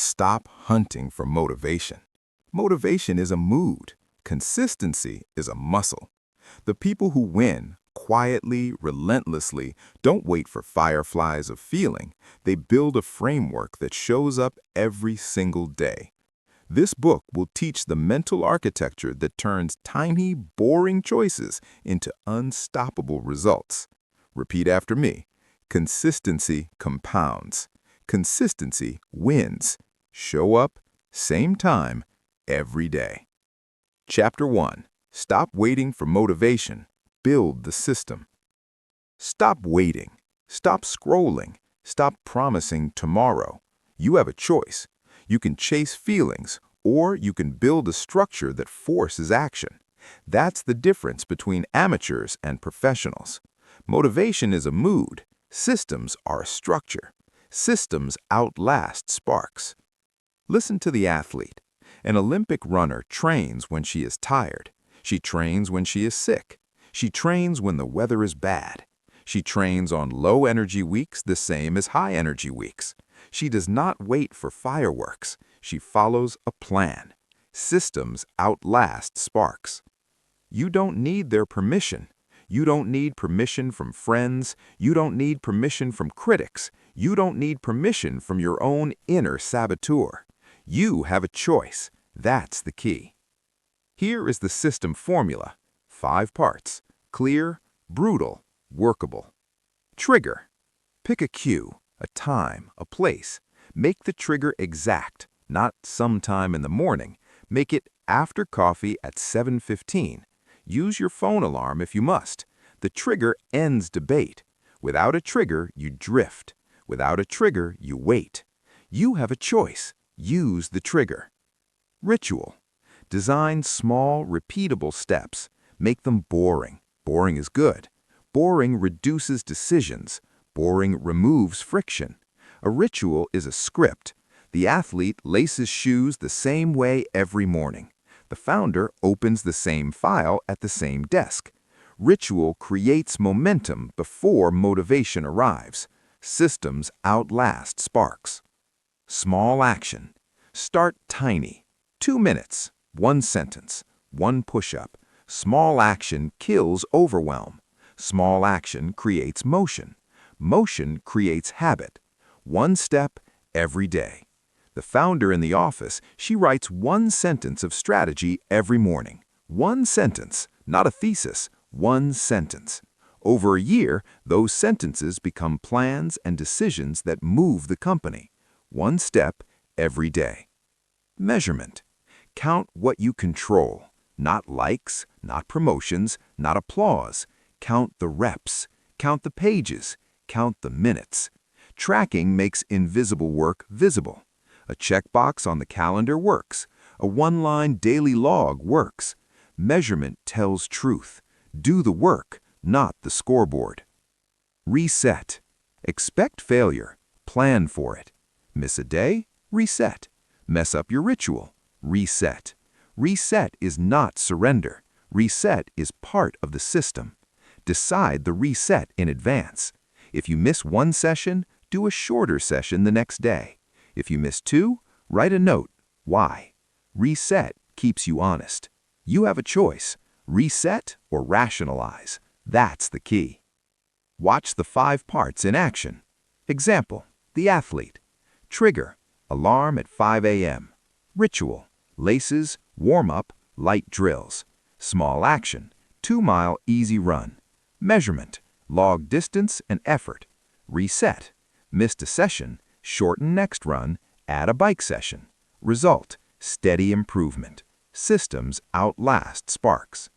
Stop hunting for motivation. Motivation is a mood. Consistency is a muscle. The people who win, quietly, relentlessly, don't wait for fireflies of feeling. They build a framework that shows up every single day. This book will teach the mental architecture that turns tiny, boring choices into unstoppable results. Repeat after me. Consistency compounds. Consistency wins. Show up, same time, every day. Chapter 1. Stop waiting for motivation. Build the system. Stop waiting. Stop scrolling. Stop promising tomorrow. You have a choice. You can chase feelings, or you can build a structure that forces action. That's the difference between amateurs and professionals. Motivation is a mood. Systems are a structure. Systems outlast sparks. Listen to the athlete. An Olympic runner trains when she is tired. She trains when she is sick. She trains when the weather is bad. She trains on low-energy weeks the same as high-energy weeks. She does not wait for fireworks. She follows a plan. Systems outlast sparks. You don't need their permission. You don't need permission from friends. You don't need permission from critics. You don't need permission from your own inner saboteur. You have a choice. That's the key. Here is the system formula. 5 parts. Clear, brutal, workable. Trigger. Pick a cue, a time, a place. Make the trigger exact, not sometime in the morning. Make it after coffee at 7:15. Use your phone alarm if you must. The trigger ends debate. Without a trigger, you drift. Without a trigger, you wait. You have a choice. Use the trigger. Ritual. Design small, repeatable steps. Make them boring. Boring is good. Boring reduces decisions. Boring removes friction. A ritual is a script. The athlete laces shoes the same way every morning. The founder opens the same file at the same desk. Ritual creates momentum before motivation arrives. Systems outlast sparks. Small action. Start tiny. 2 minutes, 1 sentence, 1 push-up. Small action kills overwhelm. Small action creates motion. Motion creates habit. 1 step every day. The founder in the office, she writes 1 sentence of strategy every morning. 1 sentence, not a thesis, 1 sentence. Over a year, those sentences become plans and decisions that move the company. 1 step every day. Measurement. Count what you control. Not likes, not promotions, not applause. Count the reps. Count the pages. Count the minutes. Tracking makes invisible work visible. A checkbox on the calendar works. A 1-line daily log works. Measurement tells truth. Do the work, not the scoreboard. Reset. Expect failure. Plan for it. Miss a day? Reset. Mess up your ritual? Reset. Reset is not surrender. Reset is part of the system. Decide the reset in advance. If you miss 1 session, do a shorter session the next day. If you miss 2, write a note. Why? Reset keeps you honest. You have a choice. Reset or rationalize. That's the key. Watch the 5 parts in action. Example, the athlete. Trigger, alarm at 5 a.m. Ritual, laces, warm-up, light drills. Small action, 2-mile easy run. Measurement, log distance and effort. Reset, missed a session, shorten next run, add a bike session. Result, steady improvement. Systems outlast sparks.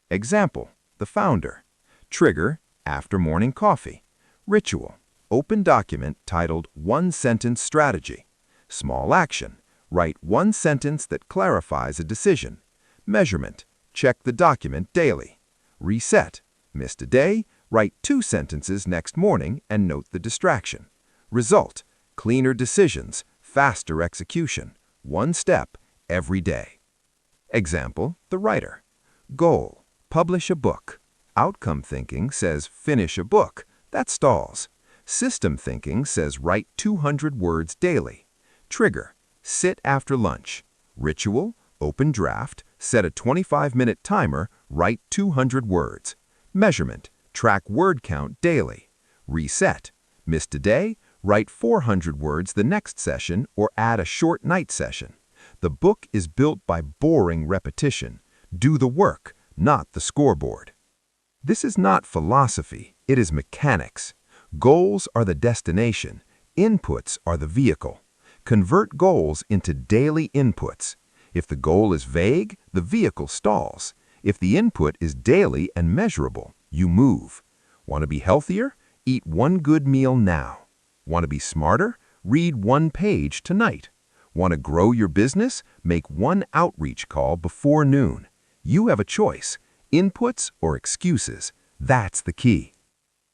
Example, the founder. Trigger, after morning coffee. Ritual, open document titled 1-sentence strategy. Small action, write 1 sentence that clarifies a decision. Measurement, check the document daily. Reset, missed a day, write 2 sentences next morning and note the distraction. Result, cleaner decisions, faster execution. 1 step every day. Example, the writer. Goal, publish a book. Outcome thinking says finish a book. That stalls. System thinking says write 200 words daily. Trigger, sit after lunch. Ritual, open draft, set a 25-minute timer, write 200 words. Measurement, track word count daily. Reset, missed a day, write 400 words the next session or add a short night session. The book is built by boring repetition. Do the work, not the scoreboard. This is not philosophy, it is mechanics. Goals are the destination, inputs are the vehicle. Convert goals into daily inputs. If the goal is vague, the vehicle stalls. If the input is daily and measurable, you move. Want to be healthier? Eat one good meal now. Want to be smarter? Read one page tonight. Want to grow your business? Make one outreach call before noon. You have a choice, inputs or excuses. That's the key.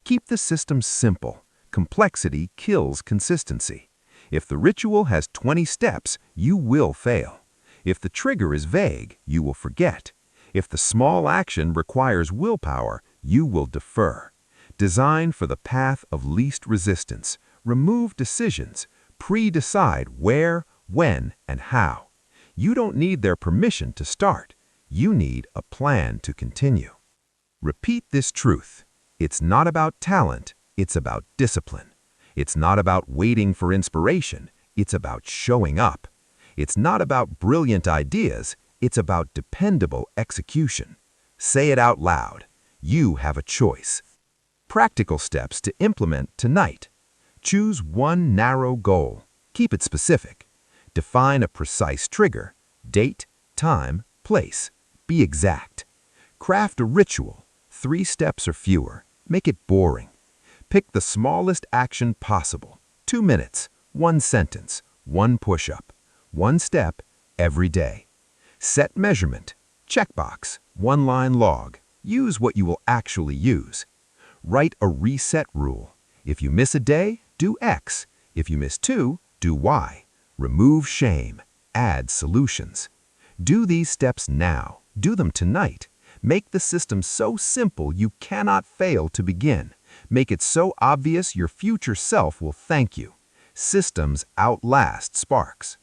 Keep the system simple. Complexity kills consistency. If the ritual has 20 steps, you will fail. If the trigger is vague, you will forget. If the small action requires willpower, you will defer. Design for the path of least resistance. Remove decisions. Pre-decide where, when, and how. You don't need their permission to start. You need a plan to continue. Repeat this truth. It's not about talent, it's about discipline. It's not about waiting for inspiration, it's about showing up. It's not about brilliant ideas, it's about dependable execution. Say it out loud. You have a choice. Practical steps to implement tonight. Choose one narrow goal. Keep it specific. Define a precise trigger. Date, time, place. Be exact. Craft a ritual. 3 steps or fewer. Make it boring. Pick the smallest action possible. 2 minutes, 1 sentence, 1 push-up, 1 step every day. Set measurement. Checkbox. 1-line log. Use what you will actually use. Write a reset rule. If you miss a day, do X. If you miss 2, do Y. Remove shame. Add solutions. Do these steps now. Do them tonight. Make the system so simple you cannot fail to begin. Make it so obvious your future self will thank you. Systems outlast sparks.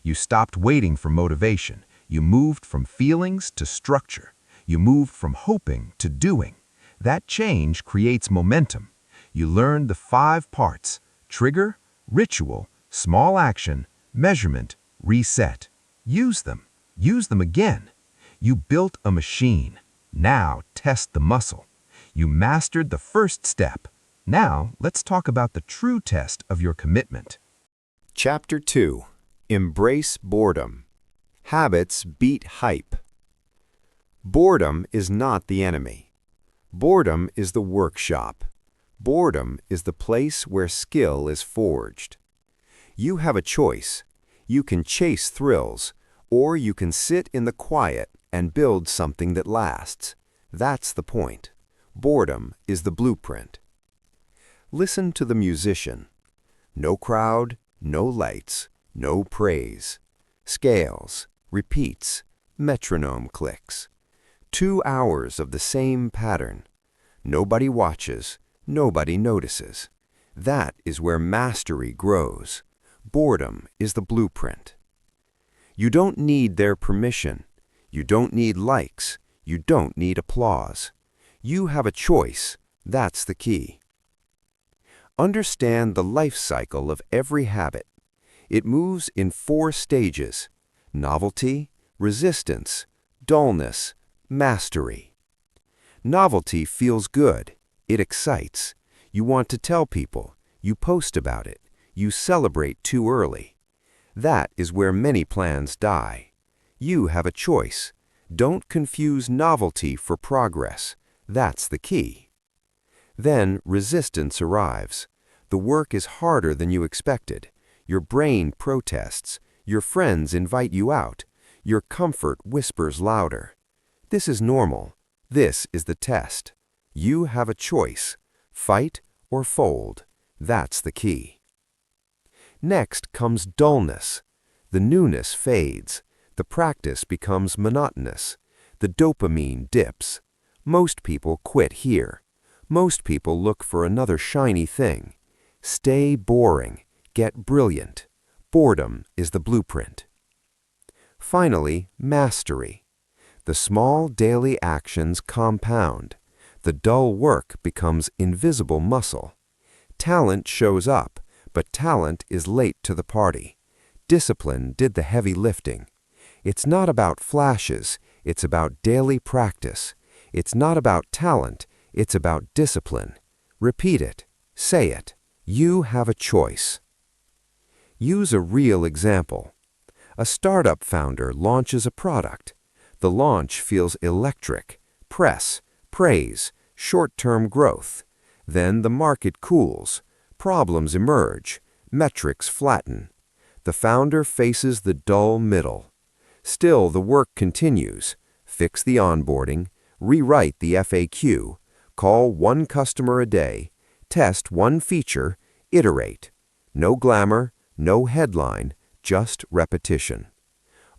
You stopped waiting for motivation. You moved from feelings to structure. You moved from hoping to doing. That change creates momentum. You learned the 5 parts: trigger, ritual, small action, measurement, reset. Use them. Use them again. You built a machine. Now test the muscle. You mastered the first step. Now let's talk about the true test of your commitment. Chapter 2. Embrace boredom. Habits beat hype. Boredom is not the enemy. Boredom is the workshop. Boredom is the place where skill is forged. You have a choice. You can chase thrills, or you can sit in the quiet and build something that lasts. That's the point. Boredom is the blueprint. Listen to the musician. No crowd, no lights, no praise. Scales, repeats, metronome clicks. 2 hours of the same pattern. Nobody watches, nobody notices. That is where mastery grows. Boredom is the blueprint. You don't need their permission. You don't need likes. You don't need applause. You have a choice. That's the key. Understand the life cycle of every habit. It moves in 4 stages: novelty, resistance, dullness, mastery. Novelty feels good. It excites. You want to tell people. You post about it. You celebrate too early. That is where many plans die. You have a choice. Don't confuse novelty for progress. That's the key. Then resistance arrives. The work is harder than you expected. Your brain protests. Your friends invite you out. Your comfort whispers louder. This is normal. This is the test. You have a choice. Fight or fold. That's the key. Next comes dullness. The newness fades. The practice becomes monotonous. The dopamine dips. Most people quit here. Most people look for another shiny thing. Stay boring. Get brilliant. Boredom is the blueprint. Finally, mastery. The small daily actions compound. The dull work becomes invisible muscle. Talent shows up, but talent is late to the party. Discipline did the heavy lifting. It's not about flashes, it's about daily practice. It's not about talent, it's about discipline. Repeat it. Say it. You have a choice. Use a real example. A startup founder launches a product. The launch feels electric. Press, praise, short-term growth. Then the market cools. Problems emerge. Metrics flatten. The founder faces the dull middle. Still, the work continues. Fix the onboarding, rewrite the FAQ, call one customer a day, test one feature, iterate. No glamour, no headline, just repetition.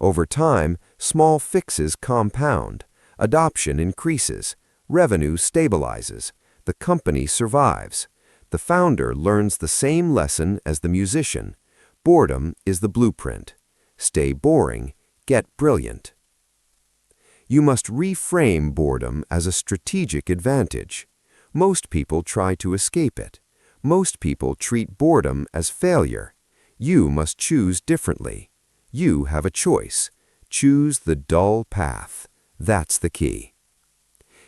Over time, small fixes compound, adoption increases, revenue stabilizes, the company survives. The founder learns the same lesson as the musician. Boredom is the blueprint. Stay boring, get brilliant. You must reframe boredom as a strategic advantage. Most people try to escape it. Most people treat boredom as failure. You must choose differently. You have a choice. Choose the dull path. That's the key.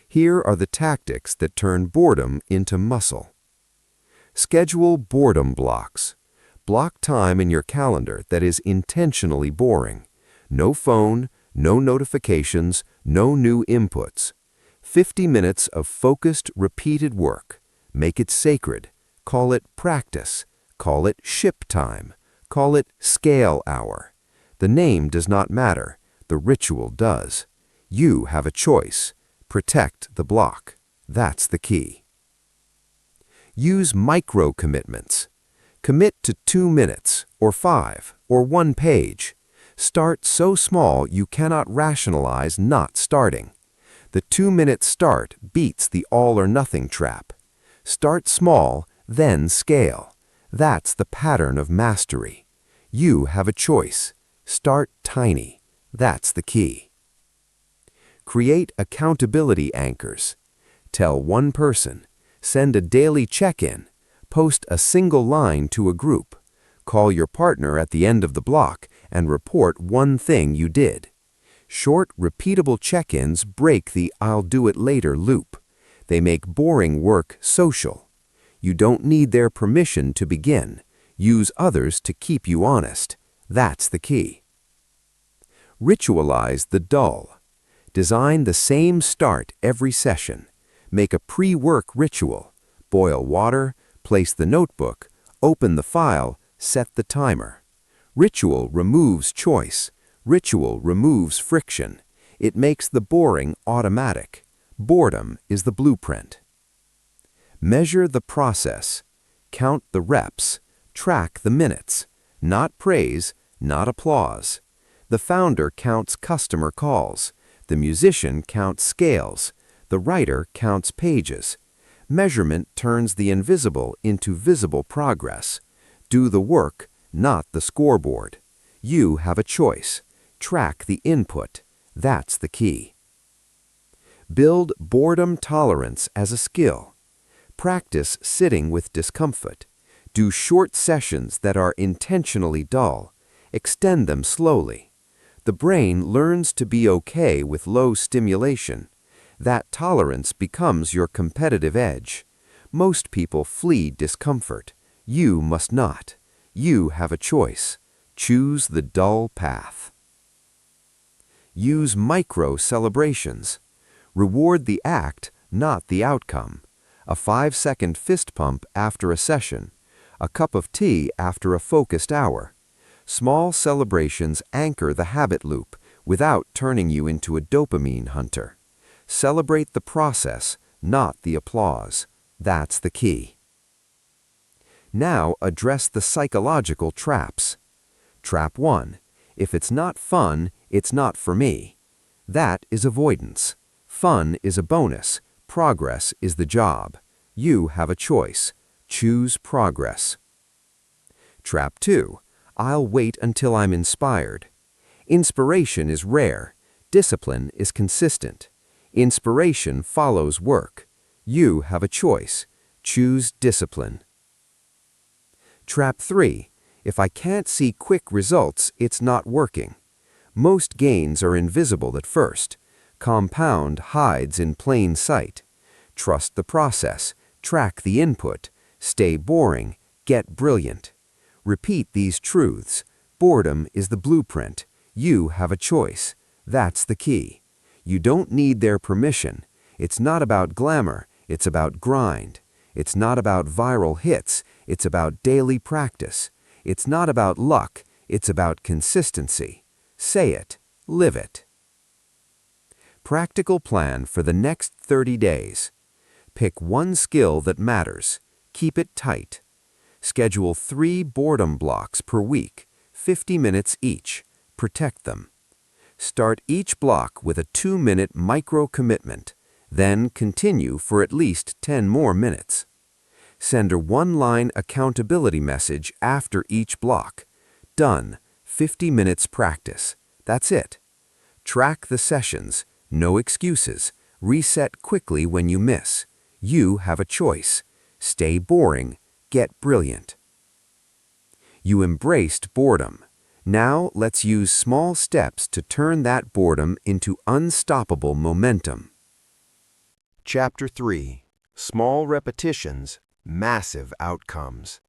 Here are the tactics that turn boredom into muscle. Schedule boredom blocks. Block time in your calendar that is intentionally boring. No phone, no notifications, no new inputs. 50 minutes of focused, repeated work. Make it sacred. Call it practice. Call it ship time. Call it scale hour. The name does not matter. The ritual does. You have a choice. Protect the block. That's the key. Use micro-commitments. Commit to 2 minutes, or 5, or 1 page. Start so small you cannot rationalize not starting. The 2-minute start beats the all-or-nothing trap. Start small, then scale. That's the pattern of mastery. You have a choice. Start tiny. That's the key. Create accountability anchors. Tell one person. Send a daily check-in. Post a single line to a group. Call your partner at the end of the block and report one thing you did. Short, repeatable check-ins break the "I'll do it later" loop. They make boring work social. You don't need their permission to begin. Use others to keep you honest. That's the key. Ritualize the dull. Design the same start every session. Make a pre-work ritual. Boil water, place the notebook, open the file, set the timer. Ritual removes choice. Ritual removes friction. It makes the boring automatic. Boredom is the blueprint. Measure the process. Count the reps. Track the minutes. Not praise, not applause. The founder counts customer calls. The musician counts scales. The writer counts pages. Measurement turns the invisible into visible progress. Do the work, not the scoreboard. You have a choice. Track the input. That's the key. Build boredom tolerance as a skill. Practice sitting with discomfort. Do short sessions that are intentionally dull. Extend them slowly. The brain learns to be okay with low stimulation. That tolerance becomes your competitive edge. Most people flee discomfort. You must not. You have a choice. Choose the dull path. Use micro-celebrations. Reward the act, not the outcome. A 5-second fist pump after a session. A cup of tea after a focused hour. Small celebrations anchor the habit loop without turning you into a dopamine hunter. Celebrate the process, not the applause. That's the key. Now address the psychological traps. Trap 1. If it's not fun, it's not for me. That is avoidance. Fun is a bonus. Progress is the job. You have a choice. Choose progress. Trap 2. I'll wait until I'm inspired. Inspiration is rare. Discipline is consistent. Inspiration follows work. You have a choice. Choose discipline. Trap 3. If I can't see quick results, it's not working. Most gains are invisible at first. Compound hides in plain sight. Trust the process. Track the input. Stay boring. Get brilliant. Repeat these truths. Boredom is the blueprint. You have a choice. That's the key. You don't need their permission. It's not about glamour. It's about grind. It's not about viral hits. It's about daily practice. It's not about luck. It's about consistency. Say it. Live it. Practical plan for the next 30 days. Pick one skill that matters. Keep it tight. Schedule 3 boredom blocks per week, 50 minutes each. Protect them. Start each block with a 2-minute micro-commitment, then continue for at least 10 more minutes. Send a one-line accountability message after each block. Done. 50 minutes practice. That's it. Track the sessions. No excuses. Reset quickly when you miss. You have a choice. Stay boring. Get brilliant. You embraced boredom. Now let's use small steps to turn that boredom into unstoppable momentum. Chapter 3. Small repetitions, massive outcomes.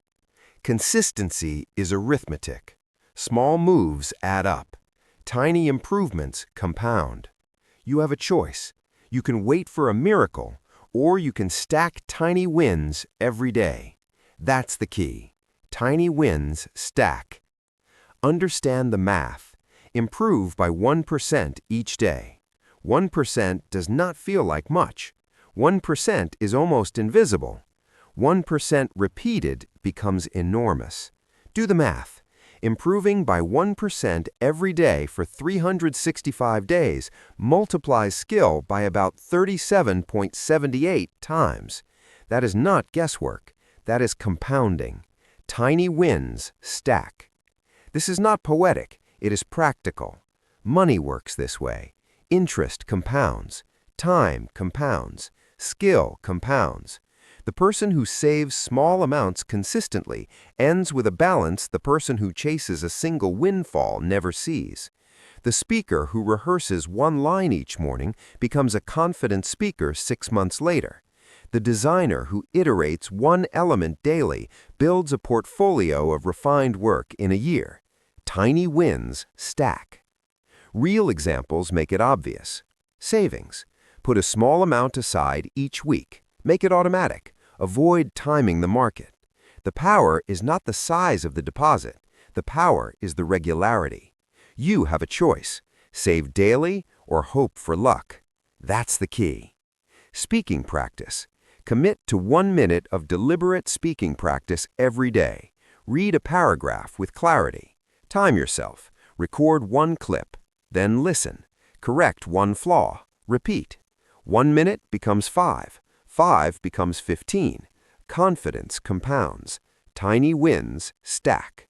Consistency is arithmetic. Small moves add up. Tiny improvements compound. You have a choice. You can wait for a miracle, or you can stack tiny wins every day. That's the key. Tiny wins stack. Understand the math. Improve by 1% each day. 1% does not feel like much. 1% is almost invisible. 1% repeated becomes enormous. Do the math. Improving by 1% every day for 365 days multiplies skill by about 37.78 times. That is not guesswork. That is compounding. Tiny wins stack. This is not poetic. It is practical. Money works this way. Interest compounds. Time compounds. Skill compounds. The person who saves small amounts consistently ends with a balance the person who chases a single windfall never sees. The speaker who rehearses one line each morning becomes a confident speaker 6 months later. The designer who iterates one element daily builds a portfolio of refined work in a year. Tiny wins stack. Real examples make it obvious. Savings. Put a small amount aside each week. Make it automatic. Avoid timing the market. The power is not the size of the deposit. The power is the regularity. You have a choice. Save daily or hope for luck. That's the key. Speaking practice. Commit to 1 minute of deliberate speaking practice every day. Read a paragraph with clarity. Time yourself. Record one clip. Then listen. Correct one flaw. Repeat. 1 minute becomes 5. 5 becomes 15. Confidence compounds. Tiny wins stack.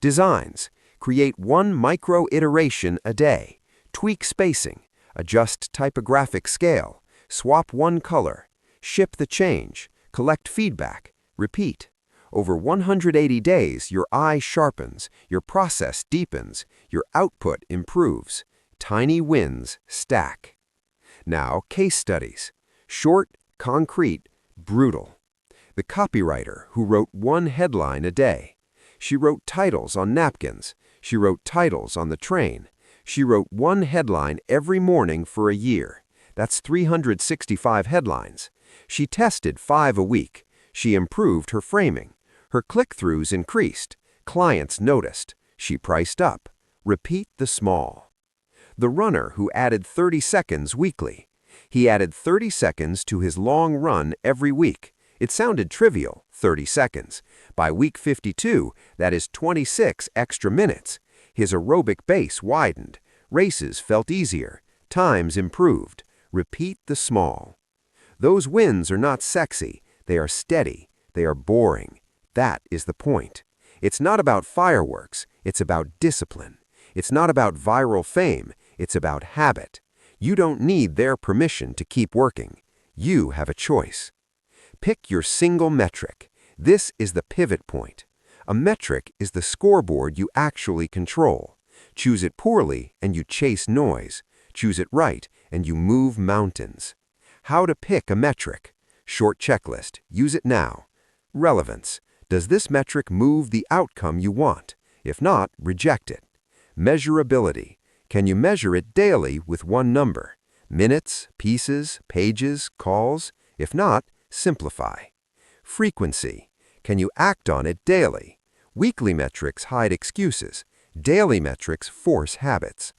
Designs. Create one micro-iteration a day. Tweak spacing. Adjust typographic scale. Swap one color. Ship the change. Collect feedback. Repeat. Over 180 days, your eye sharpens, your process deepens, your output improves. Tiny wins stack. Now, case studies. Short, concrete, brutal. The copywriter who wrote one headline a day. She wrote titles on napkins. She wrote titles on the train. She wrote one headline every morning for a year. That's 365 headlines. She tested 5 a week. She improved her framing. Her click-throughs increased. Clients noticed. She priced up. Repeat the small. The runner who added 30 seconds weekly. He added 30 seconds to his long run every week. It sounded trivial, 30 seconds. By week 52, that is 26 extra minutes. His aerobic base widened. Races felt easier. Times improved. Repeat the small. Those wins are not sexy. They are steady. They are boring. That is the point. It's not about fireworks, it's about discipline. It's not about viral fame, it's about habit. You don't need their permission to keep working. You have a choice. Pick your single metric. This is the pivot point. A metric is the scoreboard you actually control. Choose it poorly and you chase noise. Choose it right and you move mountains. How to pick a metric. Short checklist. Use it now. Relevance. Does this metric move the outcome you want? If not, reject it. Measurability. Can you measure it daily with one number? Minutes, pieces, pages, calls? If not, simplify. Frequency. Can you act on it daily? Weekly metrics hide excuses. Daily metrics force habits.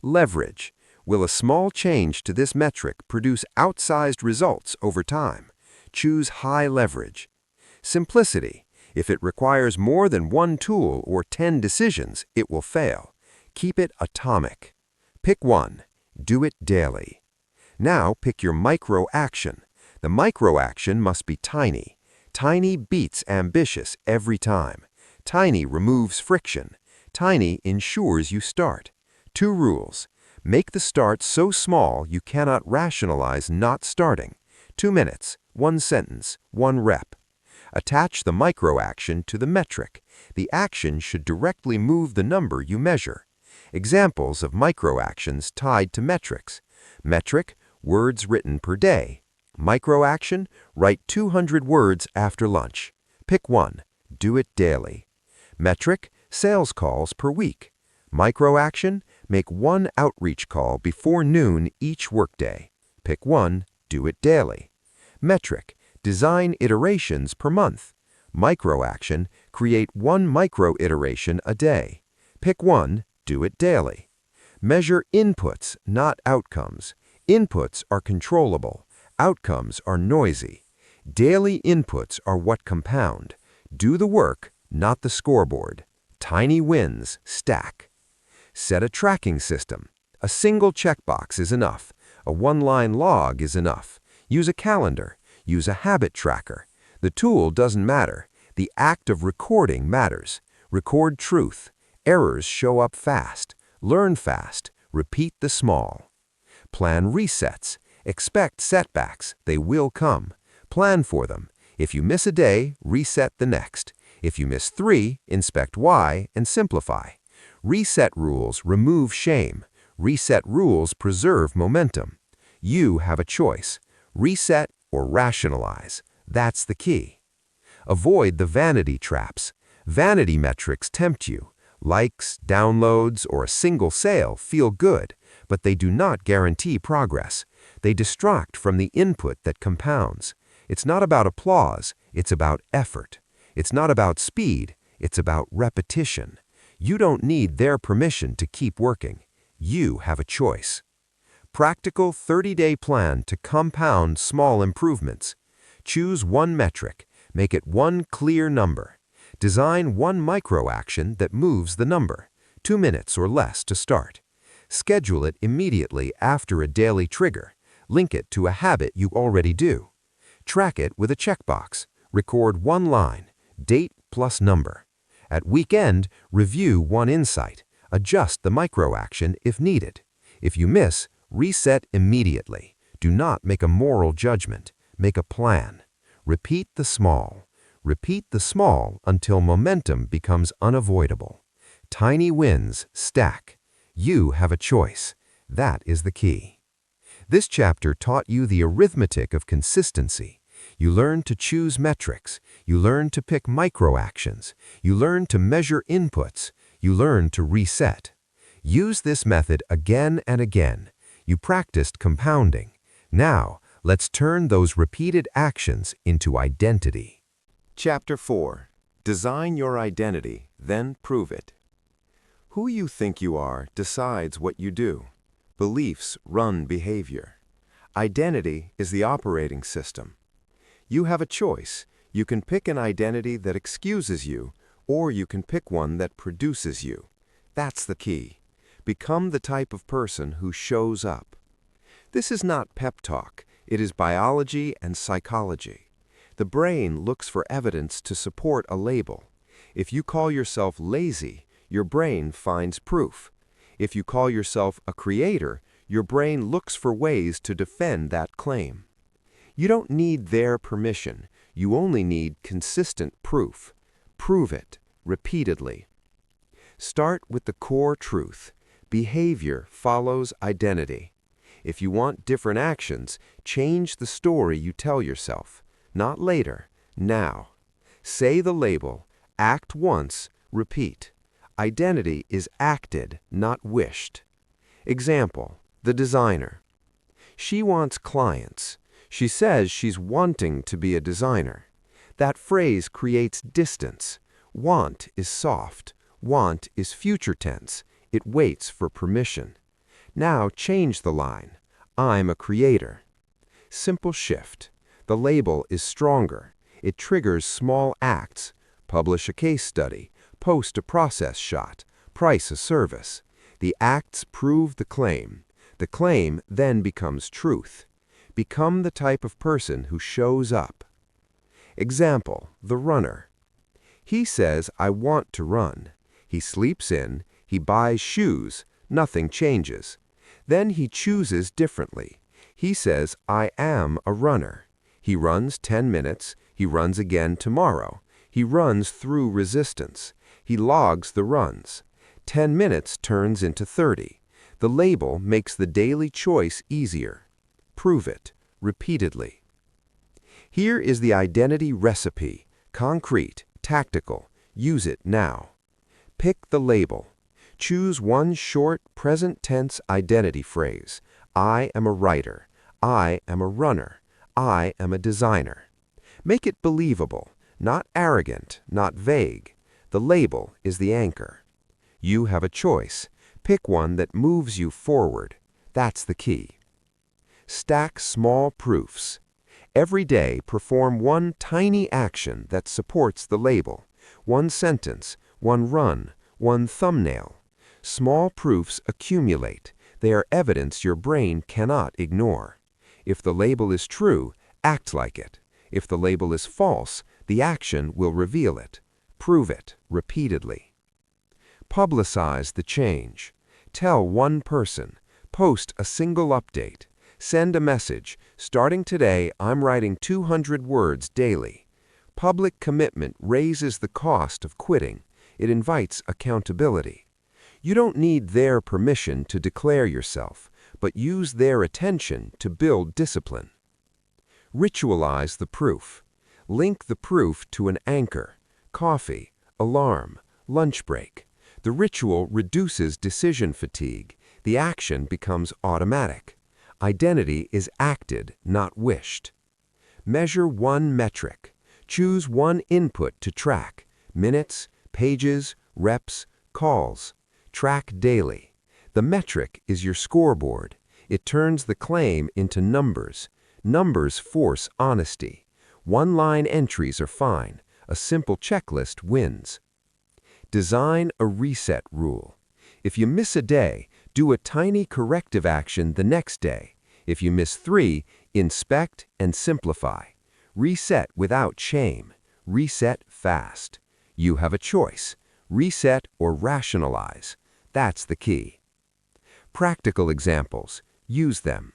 Leverage. Will a small change to this metric produce outsized results over time? Choose high leverage. Simplicity. If it requires more than one tool or 10 decisions, it will fail. Keep it atomic. Pick one. Do it daily. Now pick your micro action. The micro action must be tiny. Tiny beats ambitious every time. Tiny removes friction. Tiny ensures you start. 2 rules. Make the start so small you cannot rationalize not starting. 2 minutes, 1 sentence, 1 rep. Attach the micro action to the metric. The action should directly move the number you measure. Examples of micro actions tied to metrics. Metric, words written per day. Micro action, write 200 words after lunch. Pick one. Do it daily. Metric, sales calls per week. Micro action, make 1 outreach call before noon each workday. Pick one. Do it daily. Metric, design iterations per month. Micro action, create 1 micro iteration a day. Pick one. Do it daily. Measure inputs, not outcomes. Inputs are controllable. Outcomes are noisy. Daily inputs are what compound. Do the work, not the scoreboard. Tiny wins stack. Set a tracking system. A single checkbox is enough. A 1-line log is enough. Use a calendar. Use a habit tracker. The tool doesn't matter. The act of recording matters. Record truth. Errors show up fast. Learn fast. Repeat the small. Plan resets. Expect setbacks. They will come. Plan for them. If you miss a day, reset the next. If you miss 3, inspect why and simplify. Reset rules remove shame. Reset rules preserve momentum. You have a choice. Reset or rationalize. That's the key. Avoid the vanity traps. Vanity metrics tempt you. Likes, downloads, or a single sale feel good, but they do not guarantee progress. They distract from the input that compounds. It's not about applause, it's about effort. It's not about speed, it's about repetition. You don't need their permission to keep working. You have a choice. Practical 30-day plan to compound small improvements. Choose one metric. Make it one clear number. Design one micro-action that moves the number, 2 minutes or less to start. Schedule it immediately after a daily trigger. Link it to a habit you already do. Track it with a checkbox. Record 1 line, date plus number. At weekend, review 1 insight. Adjust the micro-action if needed. If you miss, reset immediately. Do not make a moral judgment. Make a plan. Repeat the small. Repeat the small until momentum becomes unavoidable. Tiny wins stack. You have a choice. That is the key. This chapter taught you the arithmetic of consistency. You learned to choose metrics. You learned to pick micro-actions. You learned to measure inputs. You learned to reset. Use this method again and again. You practiced compounding. Now, let's turn those repeated actions into identity. Chapter 4. Design your identity, then prove it. Who you think you are decides what you do. Beliefs run behavior. Identity is the operating system. You have a choice. You can pick an identity that excuses you, or you can pick one that produces you. That's the key. Become the type of person who shows up. This is not pep talk. It is biology and psychology. The brain looks for evidence to support a label. If you call yourself lazy, your brain finds proof. If you call yourself a creator, your brain looks for ways to defend that claim. You don't need their permission. You only need consistent proof. Prove it repeatedly. Start with the core truth. Behavior follows identity. If you want different actions, change the story you tell yourself. Not later, now. Say the label, act once, repeat. Identity is acted, not wished. Example, the designer. She wants clients. She says she's wanting to be a designer. That phrase creates distance. Want is soft. Want is future tense. It waits for permission. Now change the line. I'm a creator. Simple shift. The label is stronger. It triggers small acts. Publish a case study. Post a process shot. Price a service. The acts prove the claim. The claim then becomes truth. Become the type of person who shows up. Example, the runner. He says, I want to run. He sleeps in, he buys shoes, nothing changes. Then he chooses differently. He says, I am a runner. He runs 10 minutes, he runs again tomorrow. He runs through resistance. He logs the runs. 10 minutes turns into 30. The label makes the daily choice easier. Prove it, repeatedly. Here is the identity recipe, concrete, tactical. Use it now. Pick the label. Choose one short, present tense identity phrase. I am a writer. I am a runner. I am a designer. Make it believable, not arrogant, not vague. The label is the anchor. You have a choice. Pick one that moves you forward. That's the key. Stack small proofs. Every day, perform one tiny action that supports the label. One sentence, one run, one thumbnail. Small proofs accumulate. They are evidence your brain cannot ignore. If the label is true, act like it. If the label is false, the action will reveal it. Prove it repeatedly. Publicize the change. Tell one person. Post a single update. Send a message. Starting today, I'm writing 200 words daily. Public commitment raises the cost of quitting. It invites accountability. You don't need their permission to declare yourself, but use their attention to build discipline. Ritualize the proof. Link the proof to an anchor. Coffee, alarm, lunch break. The ritual reduces decision fatigue. The action becomes automatic. Identity is acted, not wished. Measure one metric. Choose one input to track. Minutes, pages, reps, calls. Track daily. The metric is your scoreboard. It turns the claim into numbers. Numbers force honesty. One-line entries are fine. A simple checklist wins. Design a reset rule. If you miss a day, do a tiny corrective action the next day. If you miss 3, inspect and simplify. Reset without shame. Reset fast. You have a choice. Reset or rationalize. That's the key. Practical examples. Use them.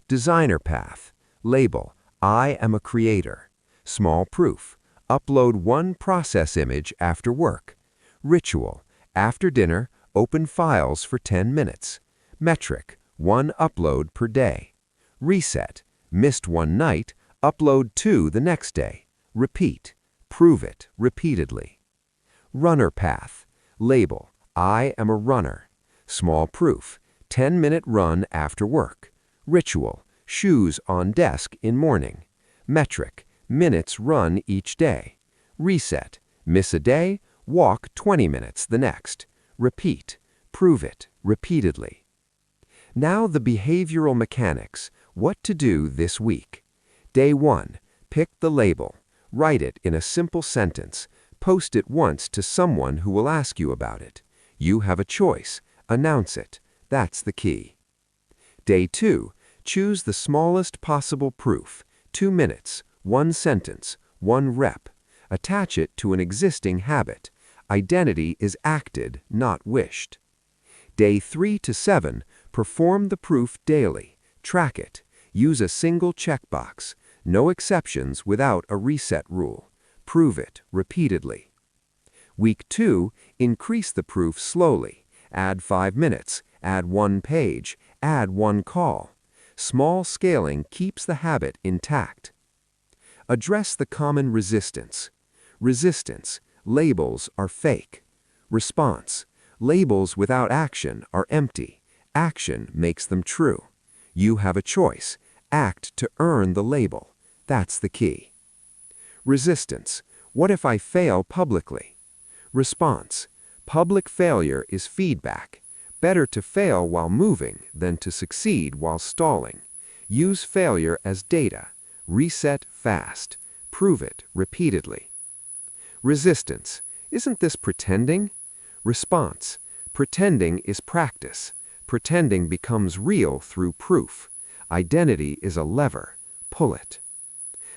Designer path. Label, I am a creator. Small proof. Upload one process image after work. Ritual. After dinner, open files for 10 minutes. Metric. 1 upload per day. Reset. Missed one night, upload 2 the next day. Repeat. Prove it repeatedly. Runner path. Label, I am a runner. Small proof. 10-minute run after work. Ritual. Shoes on desk in morning. Metric. Minutes run each day. Reset. Miss a day, walk 20 minutes the next. Repeat. Prove it repeatedly. Now the behavioral mechanics. What to do this week. Day 1. Pick the label. Write it in a simple sentence. Post it once to someone who will ask you about it. You have a choice. Announce it. That's the key. Day 2. Choose the smallest possible proof. 2 minutes, 1 sentence, 1 rep. Attach it to an existing habit. Identity is acted, not wished. Day 3 to 7, perform the proof daily. Track it. Use a single checkbox. No exceptions without a reset rule. Prove it repeatedly. Week 2, increase the proof slowly. Add 5 minutes, add 1 page, add 1 call. Small scaling keeps the habit intact. Address the common resistance. Resistance, labels are fake. Response, labels without action are empty. Action makes them true. You have a choice. Act to earn the label. That's the key. Resistance, what if I fail publicly? Response, public failure is feedback. Better to fail while moving than to succeed while stalling. Use failure as data. Reset fast. Prove it repeatedly. Resistance, isn't this pretending? Response, pretending is practice. Pretending becomes real through proof. Identity is a lever. Pull it.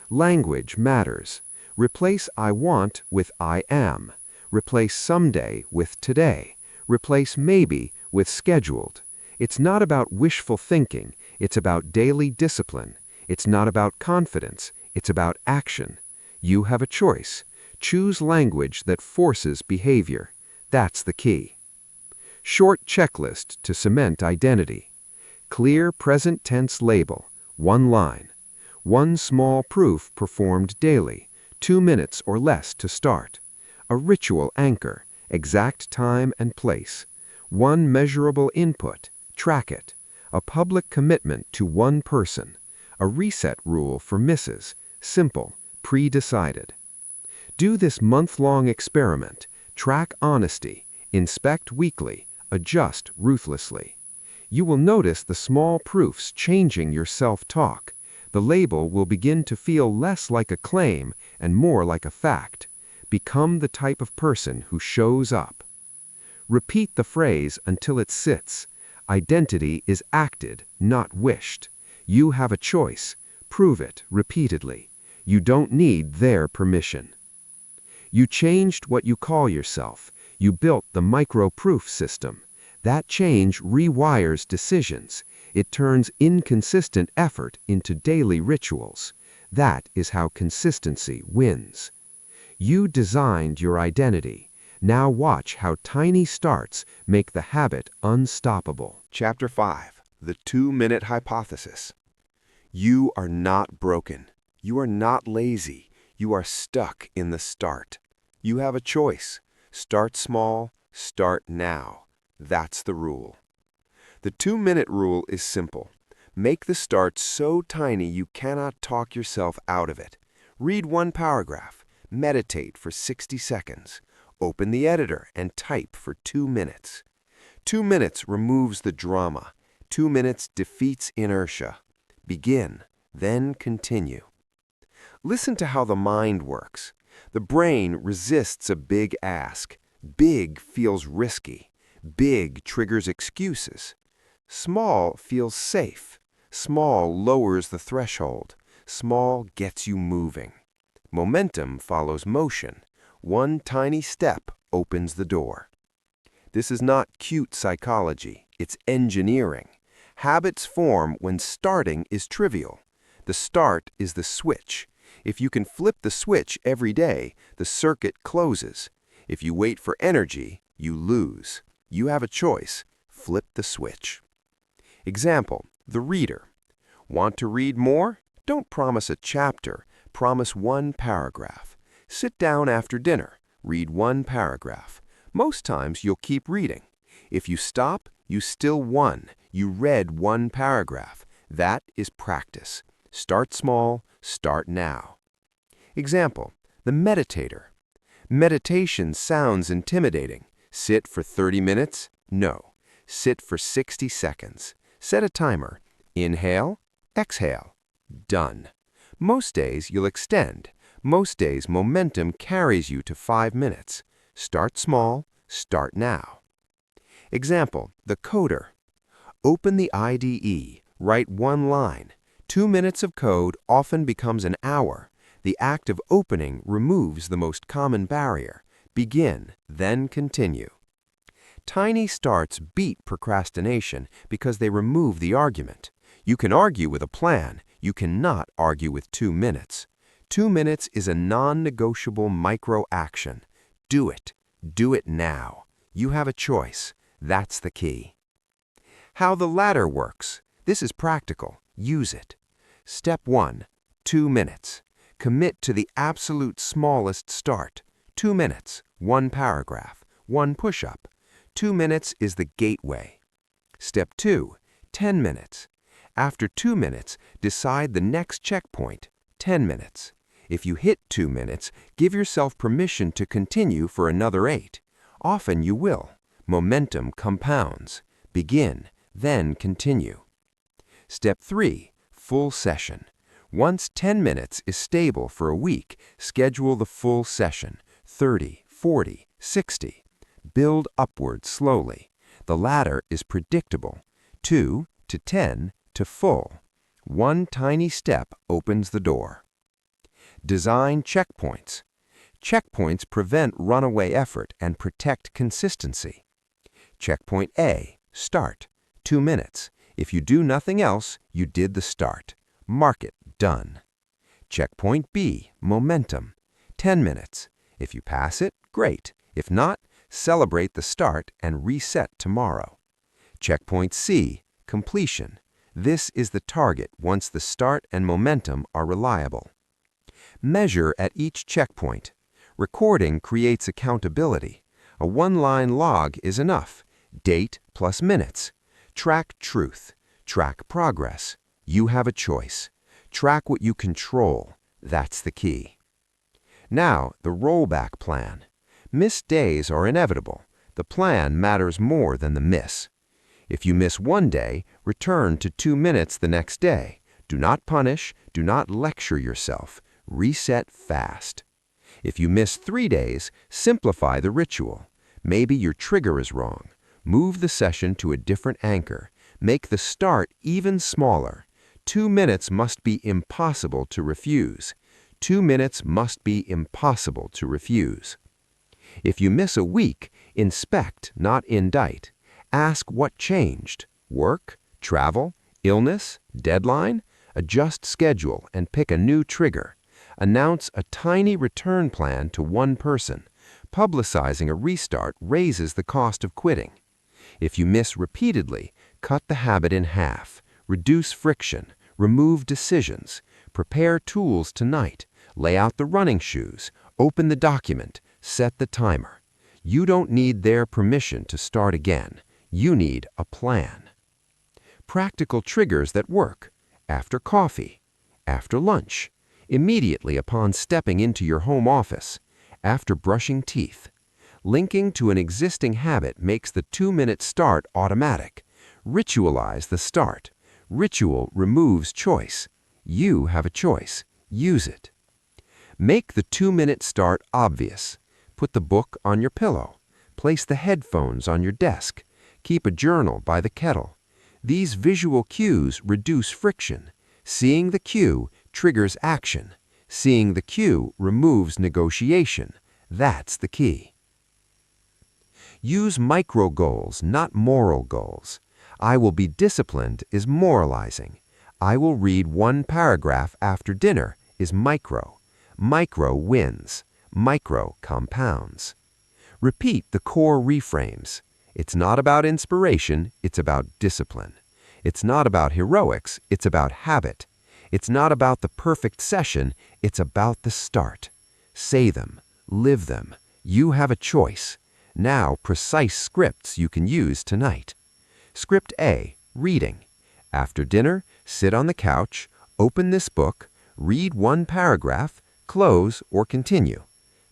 Language matters. Replace I want with I am. Replace someday with today. Replace maybe with scheduled. It's not about wishful thinking. It's about daily discipline. It's not about confidence. It's about action. You have a choice. Choose language that forces behavior. That's the key. Short checklist to cement identity. Clear present tense label. 1 line. 1 small proof performed daily. 2 minutes or less to start. A ritual anchor. Exact time and place. 1 measurable input. Track it. A public commitment to 1 person. A reset rule for misses. Simple. Pre-decided. Do this month-long experiment. Track honesty. Inspect weekly. Adjust ruthlessly. You will notice the small proofs changing your self-talk. The label will begin to feel less like a claim and more like a fact. Become the type of person who shows up. Repeat the phrase until it sits. Identity is acted, not wished. You have a choice. Prove it repeatedly. You don't need their permission. You changed what you call yourself. You built the micro-proof system. That change rewires decisions. It turns inconsistent effort into daily rituals. That is how consistency wins. You designed your identity. Now watch how tiny starts make the habit unstoppable. Chapter 5. The 2-minute hypothesis. You are not broken. You are not lazy. You are stuck in the start. You have a choice. Start small, start now. That's the rule. The 2-minute rule is simple. Make the start so tiny you cannot talk yourself out of it. Read 1 paragraph. Meditate for 60 seconds. Open the editor and type for 2 minutes. 2 minutes removes the drama. 2 minutes defeats inertia. Begin, then continue. Listen to how the mind works. The brain resists a big ask. Big feels risky. Big triggers excuses. Small feels safe. Small lowers the threshold. Small gets you moving. Momentum follows motion. 1 tiny step opens the door. This is not cute psychology. It's engineering. Habits form when starting is trivial. The start is the switch. If you can flip the switch every day, the circuit closes. If you wait for energy, you lose. You have a choice. Flip the switch. Example, the reader. Want to read more? Don't promise a chapter. Promise 1 paragraph. Sit down after dinner. Read 1 paragraph. Most times you'll keep reading. If you stop, you still won. You read 1 paragraph. That is practice. Start small. Start now. Example, the meditator. Meditation sounds intimidating. Sit for 30 minutes? No. Sit for 60 seconds. Set a timer. Inhale, exhale. Done. Most days you'll extend. Most days momentum carries you to 5 minutes. Start small. Start now. Example, the coder. Open the IDE. Write 1 line. 2 minutes of code often becomes an hour. The act of opening removes the most common barrier. Begin, then continue. Tiny starts beat procrastination because they remove the argument. You can argue with a plan. You cannot argue with 2 minutes. 2 minutes is a non-negotiable micro-action. Do it. Do it now. You have a choice. That's the key. How the ladder works. This is practical. Use it. Step 1. 2 minutes. Commit to the absolute smallest start. 2 minutes, 1 paragraph, 1 push-up. 2 minutes is the gateway. Step 2. 10 minutes. After 2 minutes, decide the next checkpoint, 10 minutes. If you hit 2 minutes, give yourself permission to continue for another 8. Often you will. Momentum compounds. Begin, then continue. Step 3. Full session. Once 10 minutes is stable for a week, schedule the full session, 30, 40, 60. Build upward slowly. The ladder is predictable. 2 to 10 to full. 1 tiny step opens the door. Design checkpoints. Checkpoints prevent runaway effort and protect consistency. Checkpoint A, start, 2 minutes. If you do nothing else, you did the start. Mark it done. Checkpoint B, momentum, 10 minutes. If you pass it, great. If not, celebrate the start and reset tomorrow. Checkpoint C, completion. This is the target once the start and momentum are reliable. Measure at each checkpoint. Recording creates accountability. A 1-line log is enough. Date plus minutes. Track truth. Track progress. You have a choice. Track what you control. That's the key. Now, the rollback plan. Missed days are inevitable. The plan matters more than the miss. If you miss 1 day, return to 2 minutes the next day. Do not punish. Do not lecture yourself. Reset fast. If you miss 3 days, simplify the ritual. Maybe your trigger is wrong. Move the session to a different anchor. Make the start even smaller. 2 minutes must be impossible to refuse. 2 minutes must be impossible to refuse. If you miss a week, inspect, not indict. Ask what changed. Work, travel, illness, deadline? Adjust schedule and pick a new trigger. Announce a tiny return plan to 1 person. Publicizing a restart raises the cost of quitting. If you miss repeatedly, cut the habit in half. Reduce friction. Remove decisions. Prepare tools tonight. Lay out the running shoes. Open the document. Set the timer. You don't need their permission to start again. You need a plan. Practical triggers that work. After coffee. After lunch. Immediately upon stepping into your home office. After brushing teeth. Linking to an existing habit makes the 2-minute start automatic. Ritualize the start. Ritual removes choice. You have a choice. Use it. Make the 2-minute start obvious. Put the book on your pillow. Place the headphones on your desk. Keep a journal by the kettle. These visual cues reduce friction. Seeing the cue triggers action. Seeing the cue removes negotiation. That's the key. Use micro goals, not moral goals. I will be disciplined is moralizing. I will read 1 paragraph after dinner is micro. Micro wins. Micro compounds. Repeat the core reframes. It's not about inspiration, it's about discipline. It's not about heroics, it's about habit. It's not about the perfect session, it's about the start. Say them, live them. You have a choice. Now precise scripts you can use tonight. Script A, reading. After dinner, sit on the couch, open this book, read 1 paragraph, close or continue.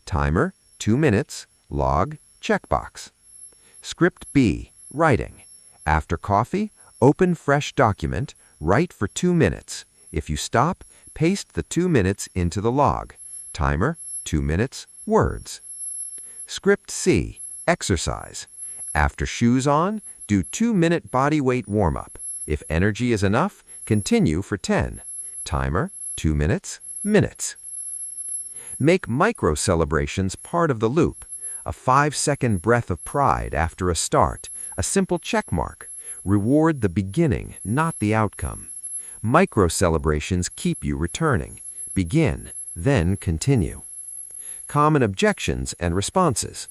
Timer, 2 minutes, log, checkbox. Script B, writing. After coffee, open fresh document, write for 2 minutes. If you stop, paste the 2 minutes into the log. Timer, 2 minutes, words. Script C, exercise. After shoes on, do 2-minute body weight warm-up. If energy is enough, continue for 10. Timer, 2 minutes, minutes. Make micro-celebrations part of the loop. A 5-second breath of pride after a start, a simple check mark. Reward the beginning, not the outcome. Micro-celebrations keep you returning. Begin, then continue. Common objections and responses.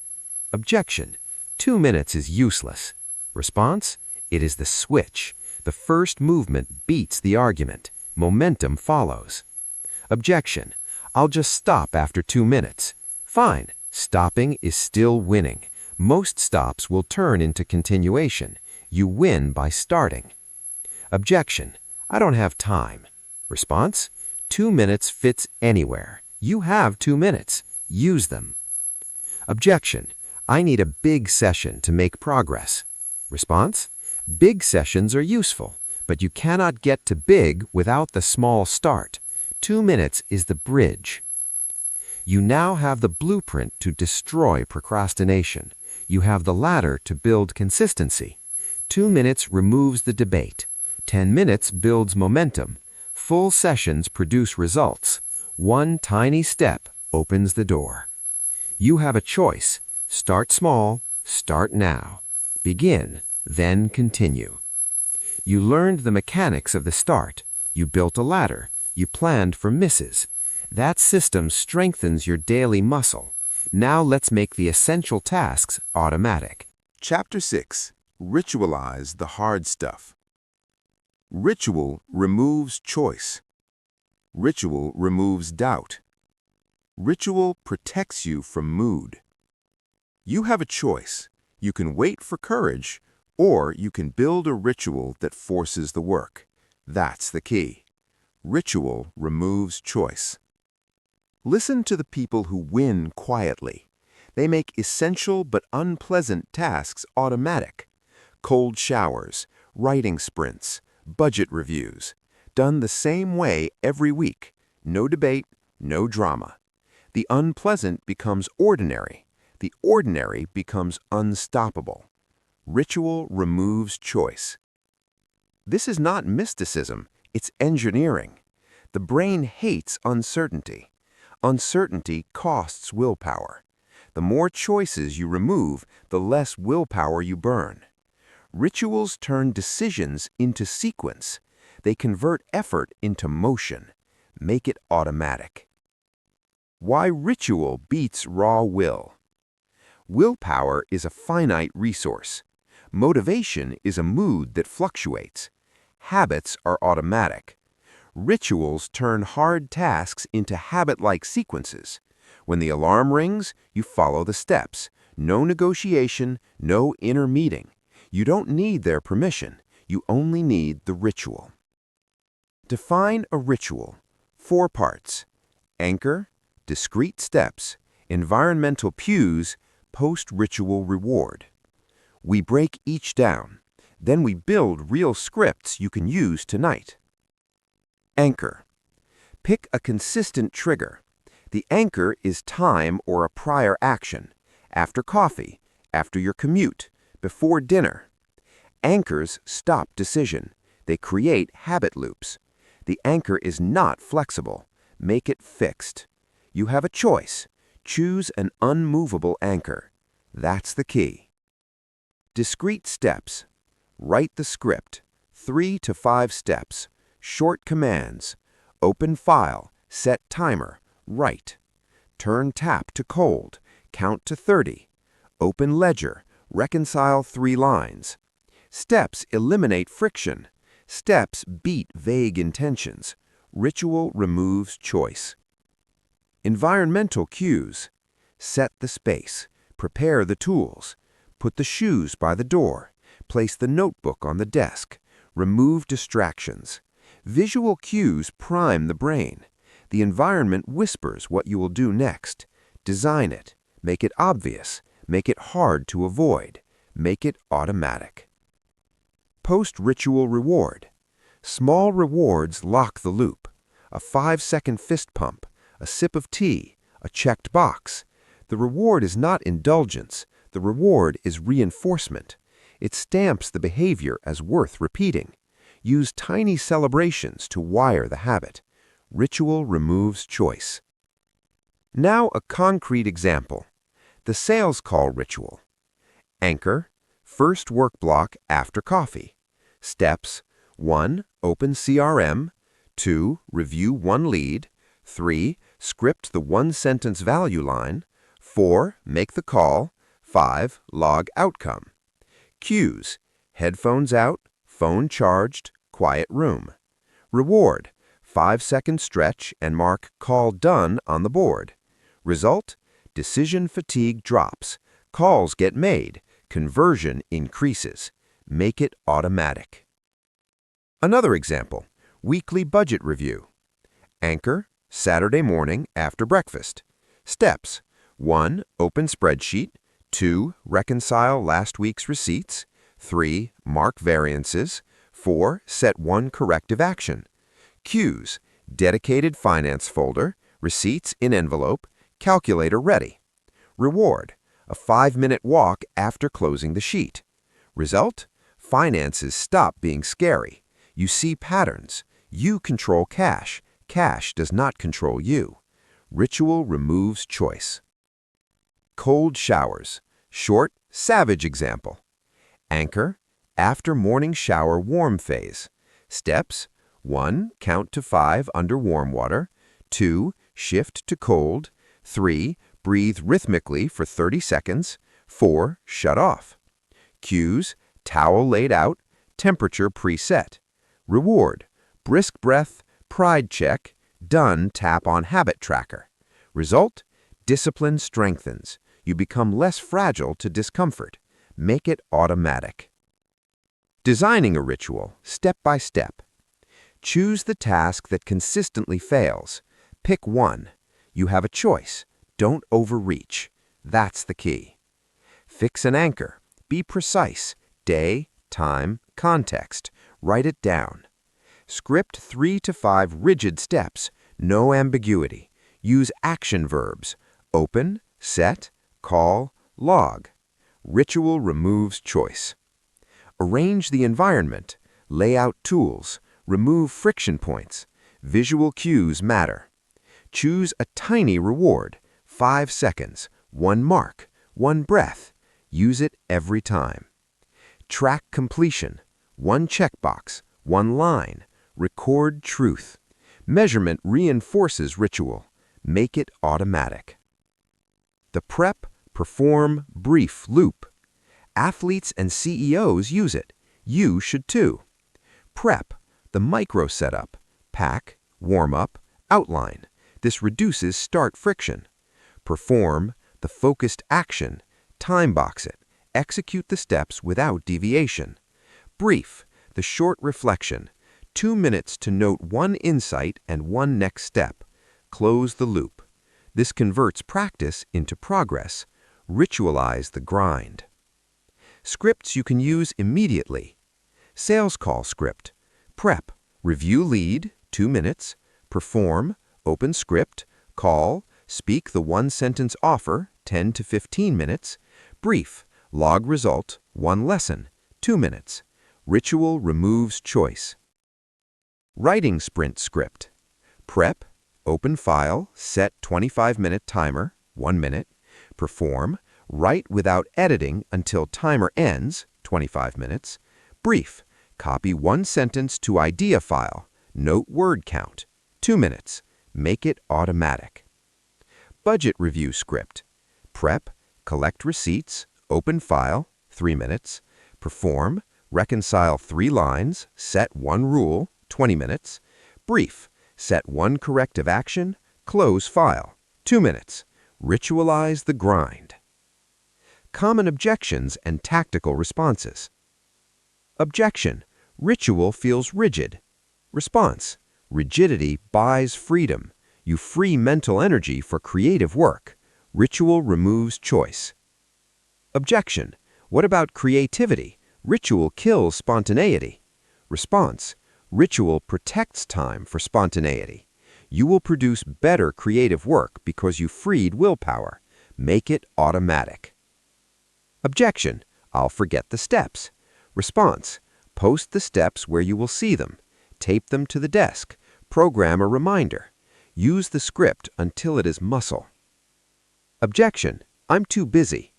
Objection: 2 minutes is useless. Response: it is the switch. The first movement beats the argument. Momentum follows. Objection: I'll just stop after 2 minutes. Fine, stopping is still winning. Most stops will turn into continuation. You win by starting. Objection: I don't have time. Response: 2 minutes fits anywhere. You have 2 minutes. Use them. Objection: I need a big session to make progress. Response: big sessions are useful, but you cannot get to big without the small start. 2 minutes is the bridge. You now have the blueprint to destroy procrastination. You have the ladder to build consistency. 2 minutes removes the debate. 10 minutes builds momentum. Full sessions produce results. One tiny step opens the door. You have a choice. Start small, start now. Begin, then continue. You learned the mechanics of the start. You built a ladder. You planned for misses. That system strengthens your daily muscle. Now let's make the essential tasks automatic. Chapter 6. Ritualize the hard stuff. Ritual removes choice. Ritual removes doubt. Ritual protects you from mood. You have a choice. You can wait for courage, or you can build a ritual that forces the work. That's the key. Ritual removes choice. Listen to the people who win quietly. They make essential but unpleasant tasks automatic. Cold showers, writing sprints, budget reviews. Done the same way every week. No debate, no drama. The unpleasant becomes ordinary. The ordinary becomes unstoppable. Ritual removes choice. This is not mysticism, it's engineering. The brain hates uncertainty. Uncertainty costs willpower. The more choices you remove, the less willpower you burn. Rituals turn decisions into sequence. They convert effort into motion. Make it automatic. Why ritual beats raw will. Willpower is a finite resource. Motivation is a mood that fluctuates. Habits are automatic. Rituals turn hard tasks into habit-like sequences. When the alarm rings, you follow the steps. No negotiation, no inner meeting. You don't need their permission. You only need the ritual. Define a ritual. 4 parts. Anchor, discrete steps, environmental cues, post-ritual reward. We break each down. Then we build real scripts you can use tonight. Anchor. Pick a consistent trigger. The anchor is time or a prior action. After coffee, after your commute, before dinner. Anchors stop decision. They create habit loops. The anchor is not flexible. Make it fixed. You have a choice. Choose an unmovable anchor. That's the key. Discrete steps. Write the script. 3 to 5 steps. Short commands. Open file. Set timer. Write. Turn tap to cold. Count to 30. Open ledger. Reconcile 3 lines. Steps eliminate friction. Steps beat vague intentions. Ritual removes choice. Environmental cues. Set the space. Prepare the tools. Put the shoes by the door. Place the notebook on the desk. Remove distractions. Visual cues prime the brain. The environment whispers what you will do next. Design it. Make it obvious. Make it hard to avoid. Make it automatic. Post-ritual reward. Small rewards lock the loop. A 5-second fist pump. A sip of tea, a checked box. The reward is not indulgence. The reward is reinforcement. It stamps the behavior as worth repeating. Use tiny celebrations to wire the habit. Ritual removes choice. Now a concrete example. The sales call ritual. Anchor, first work block after coffee. Steps: 1. Open CRM. 2. Review one lead. 3. Script the one-sentence value line. 4. Make the call. 5. Log outcome. Cues: headphones out, phone charged, quiet room. Reward: 5-second stretch and mark call done on the board. Result: decision fatigue drops, calls get made, conversion increases. Make it automatic. Another example, weekly budget review. Anchor, Saturday morning after breakfast. Steps: 1. Open spreadsheet. 2. Reconcile last week's receipts. 3. Mark variances. 4. Set one corrective action. Cues: dedicated finance folder, receipts in envelope, calculator ready. Reward: a 5-minute walk after closing the sheet. Result: finances stop being scary. You see patterns. You control cash. Cash does not control you. Ritual removes choice. Cold showers. Short, savage example. Anchor, after morning shower warm phase. Steps: 1. Count to 5 under warm water. 2. Shift to cold. 3. Breathe rhythmically for 30 seconds. 4. Shut off. Cues: towel laid out, temperature preset. Reward: brisk breath, pride check, done tap on habit tracker. Result: discipline strengthens. You become less fragile to discomfort. Make it automatic. Designing a ritual, step by step. Choose the task that consistently fails. Pick one. You have a choice. Don't overreach. That's the key. Fix an anchor. Be precise. Day, time, context. Write it down. Script 3 to 5 rigid steps. No ambiguity. Use action verbs. Open, set, call, log. Ritual removes choice. Arrange the environment. Lay out tools. Remove friction points. Visual cues matter. Choose a tiny reward. 5 seconds. 1 mark. 1 breath. Use it every time. Track completion. 1 checkbox. 1 line. Record truth. Measurement reinforces ritual. Make it automatic. The prep, perform, brief loop. Athletes and CEOs use it. You should too. Prep, the micro setup. Pack, warm up, outline. This reduces start friction. Perform, the focused action. Time box it. Execute the steps without deviation. Brief, the short reflection. 2 minutes to note one insight and one next step. Close the loop. This converts practice into progress. Ritualize the grind. Scripts you can use immediately. Sales call script. Prep, review lead, 2 minutes. Perform, open script, call, speak the one-sentence offer, 10 to 15 minutes. Brief, log result, 1 lesson, 2 minutes. Ritual removes choice. Writing sprint script. Prep, open file, set 25-minute timer, 1 minute. Perform, write without editing until timer ends, 25 minutes. Brief, copy 1 sentence to idea file, note word count, 2 minutes. Make it automatic. Budget review script. Prep, collect receipts, open file, 3 minutes. Perform, reconcile 3 lines, set 1 rule, 20 minutes. Brief, set 1 corrective action, close file, 2 minutes. Ritualize the grind. Common objections and tactical responses. Objection: ritual feels rigid. Response: rigidity buys freedom. You free mental energy for creative work. Ritual removes choice. Objection: what about creativity? Ritual kills spontaneity. Response: ritual protects time for spontaneity. You will produce better creative work because you freed willpower. Make it automatic. Objection: I'll forget the steps. Response: post the steps where you will see them. Tape them to the desk. Program a reminder. Use the script until it is muscle. Objection: I'm too busy.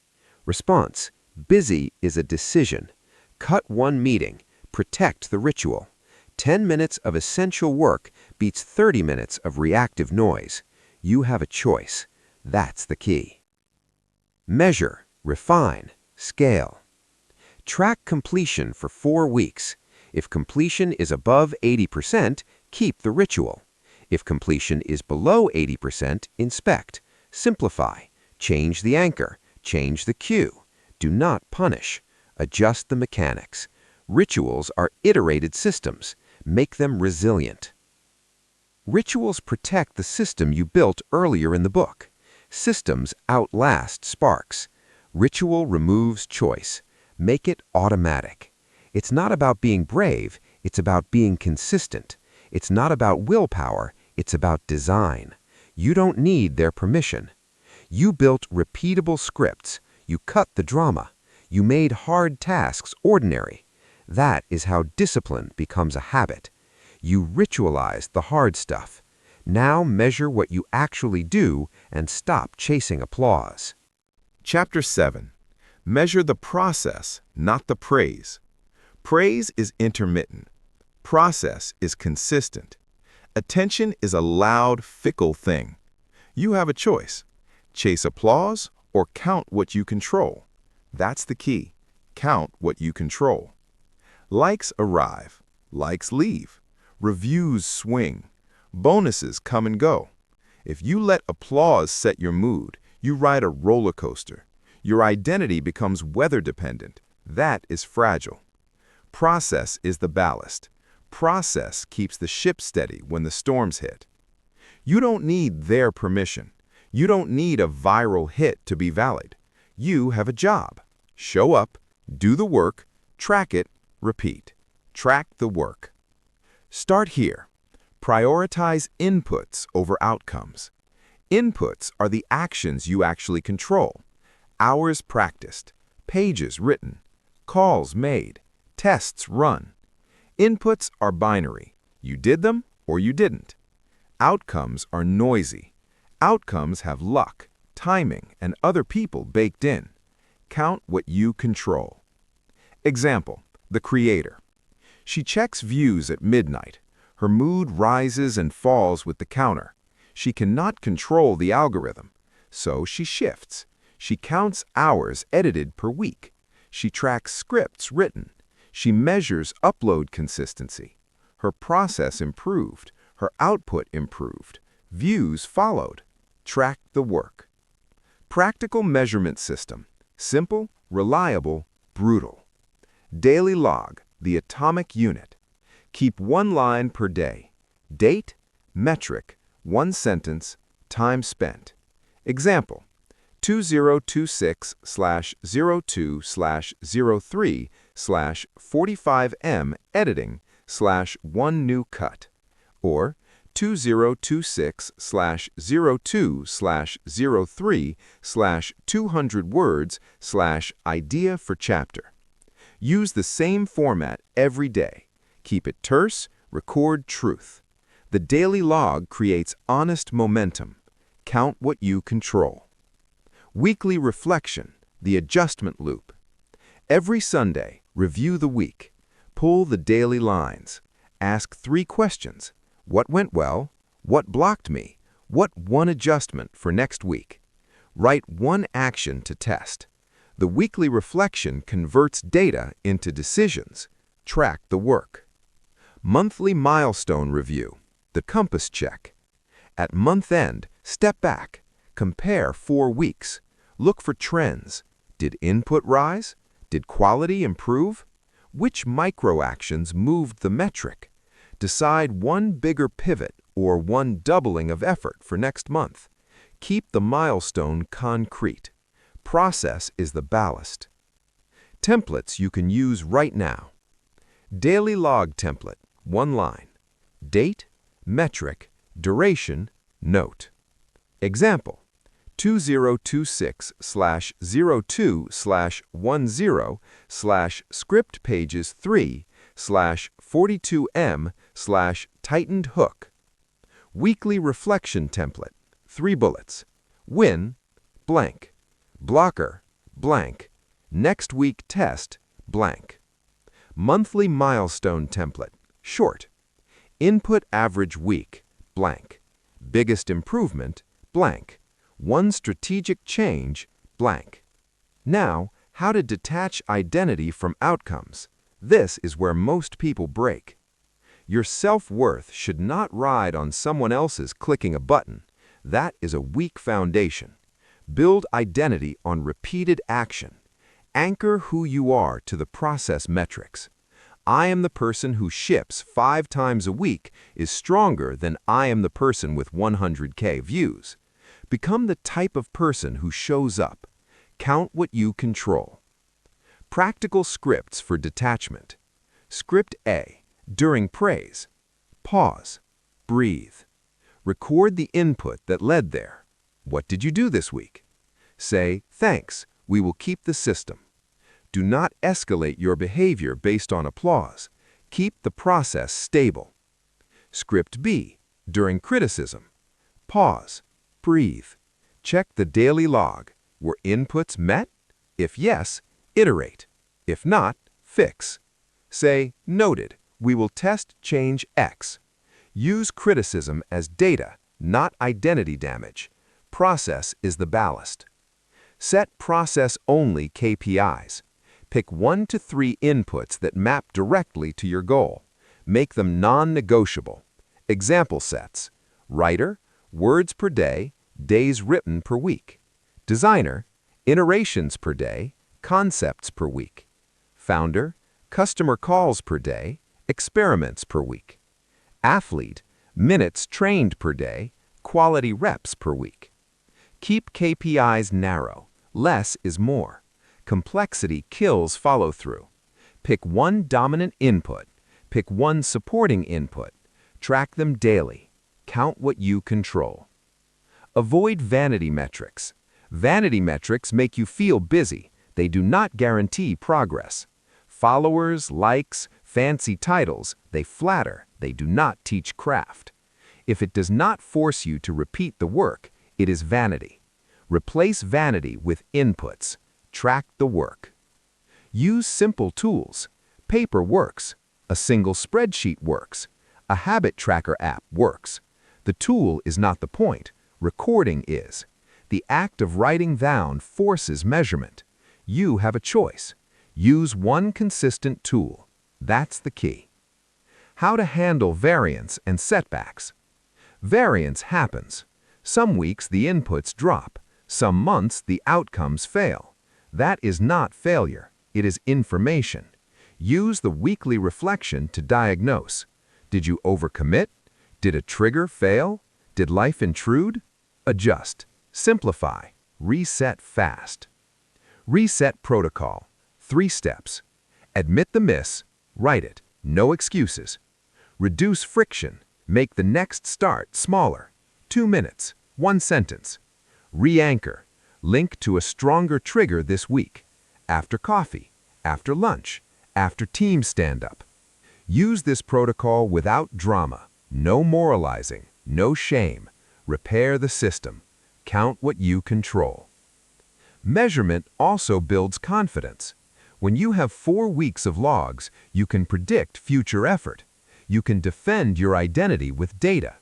Response: busy is a decision. Cut one meeting. Protect the ritual. 10 minutes of essential work beats 30 minutes of reactive noise. You have a choice. That's the key. Measure, refine, scale. Track completion for 4 weeks. If completion is above 80%, keep the ritual. If completion is below 80%, inspect, simplify, change the anchor, change the cue. Do not punish. Adjust the mechanics. Rituals are iterated systems. Make them resilient. Rituals protect the system you built earlier in the book. Systems outlast sparks. Ritual removes choice. Make it automatic. It's not about being brave, it's about being consistent. It's not about willpower, it's about design. You don't need their permission. You built repeatable scripts. You cut the drama. You made hard tasks ordinary. That is how discipline becomes a habit. You ritualized the hard stuff. Now measure what you actually do and stop chasing applause. Chapter 7. Measure the process, not the praise. Praise is intermittent. Process is consistent. Attention is a loud, fickle thing. You have a choice. Chase applause or count what you control. That's the key. Count what you control. Likes arrive. Likes leave. Reviews swing. Bonuses come and go. If you let applause set your mood, you ride a roller coaster. Your identity becomes weather-dependent. That is fragile. Process is the ballast. Process keeps the ship steady when the storms hit. You don't need their permission. You don't need a viral hit to be valid. You have a job. Show up, do the work, track it, repeat. Track the work. Start here. Prioritize inputs over outcomes. Inputs are the actions you actually control. Hours practiced, pages written, calls made, tests run. Inputs are binary. You did them or you didn't. Outcomes are noisy. Outcomes have luck, timing, and other people baked in. Count what you control. Example, the creator. She checks views at midnight. Her mood rises and falls with the counter. She cannot control the algorithm, so she shifts. She counts hours edited per week. She tracks scripts written. She measures upload consistency. Her process improved. Her output improved. Views followed. Track the work. Practical measurement system. Simple, reliable, brutal. Daily log, the atomic unit. Keep one line per day. Date, metric, one sentence, time spent. Example, 2026/02/03/45M editing/one new cut, or 2026/02/03/200 words/idea for chapter. Use the same format every day. Keep it terse, record truth. The daily log creates honest momentum. Count what you control. Weekly reflection, the adjustment loop. Every Sunday, review the week. Pull the daily lines. Ask 3 questions. What went well? What blocked me? What one adjustment for next week? Write one action to test. The weekly reflection converts data into decisions. Track the work. Monthly milestone review, the compass check. At month end, step back. Compare 4 weeks. Look for trends. Did input rise? Did quality improve? Which micro-actions moved the metric? Decide one bigger pivot or one doubling of effort for next month. Keep the milestone concrete. Process is the ballast. Templates you can use right now. Daily log template, 1 line. Date, metric, duration, note. Example, 2026/02/10/script pages 3/42M/tightened hook. Weekly reflection template, 3 bullets. Win, blank. Blocker, blank. Next week test, blank. Monthly milestone template, short. Input average week, blank. Biggest improvement, blank. One strategic change, blank. Now, how to detach identity from outcomes. This is where most people break. Your self-worth should not ride on someone else's clicking a button. That is a weak foundation. Build identity on repeated action. Anchor who you are to the process metrics. I am the person who ships 5 times a week is stronger than I am the person with 100K views. Become the type of person who shows up. Count what you control. Practical scripts for detachment. Script A. During praise. Pause. Breathe. Record the input that led there. What did you do this week? Say, thanks, we will keep the system. Do not escalate your behavior based on applause. Keep the process stable. Script B. During criticism. Pause. Breathe. Check the daily log. Were inputs met? If yes, iterate. If not, fix. Say, noted, we will test change X. Use criticism as data, not identity damage. Process is the ballast. Set process-only KPIs. Pick 1 to 3 inputs that map directly to your goal. Make them non-negotiable. Example sets. Writer, words per day, days written per week. Designer, iterations per day, concepts per week. Founder, customer calls per day, experiments per week. Athlete, minutes trained per day, quality reps per week. Keep KPIs narrow. Less is more. Complexity kills follow-through. Pick 1 dominant input. Pick 1 supporting input. Track them daily. Count what you control. Avoid vanity metrics. Vanity metrics make you feel busy. They do not guarantee progress. Followers, likes, fancy titles, they flatter. They do not teach craft. If it does not force you to repeat the work, it is vanity. Replace vanity with inputs. Track the work. Use simple tools. Paper works. A single spreadsheet works. A habit tracker app works. The tool is not the point. Recording is. The act of writing down forces measurement. You have a choice. Use one consistent tool. That's the key. How to handle variance and setbacks. Variance happens. Some weeks the inputs drop. Some months the outcomes fail. That is not failure. It is information. Use the weekly reflection to diagnose. Did you overcommit? Did a trigger fail? Did life intrude? Adjust. Simplify. Reset fast. Reset protocol. 3 steps. Admit the miss. Write it. No excuses. Reduce friction. Make the next start smaller. 2 minutes. 1 sentence. Re-anchor. Link to a stronger trigger this week. After coffee. After lunch. After team stand-up. Use this protocol without drama. No moralizing. No shame. Repair the system. Count what you control. Measurement also builds confidence. When you have 4 weeks of logs, you can predict future effort. You can defend your identity with data.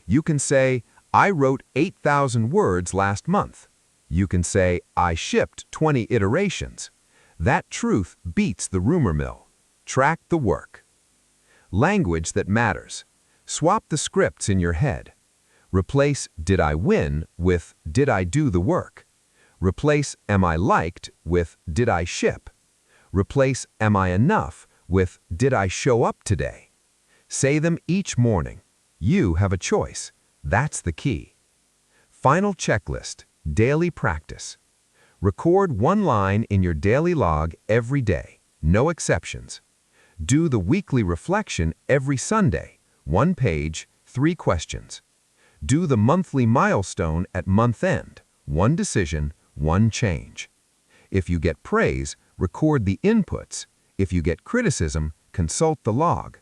You can say, I wrote 8,000 words last month. You can say, I shipped 20 iterations. That truth beats the rumor mill. Track the work. Language that matters. Swap the scripts in your head. Replace did I win with did I do the work. Replace am I liked with did I ship. Replace am I enough with did I show up today. Say them each morning. You have a choice. That's the key. Final checklist, daily practice. Record 1 line in your daily log every day, no exceptions. Do the weekly reflection every Sunday, 1 page, 3 questions. Do the monthly milestone at month end, 1 decision, 1 change. If you get praise, record the inputs. If you get criticism, consult the log.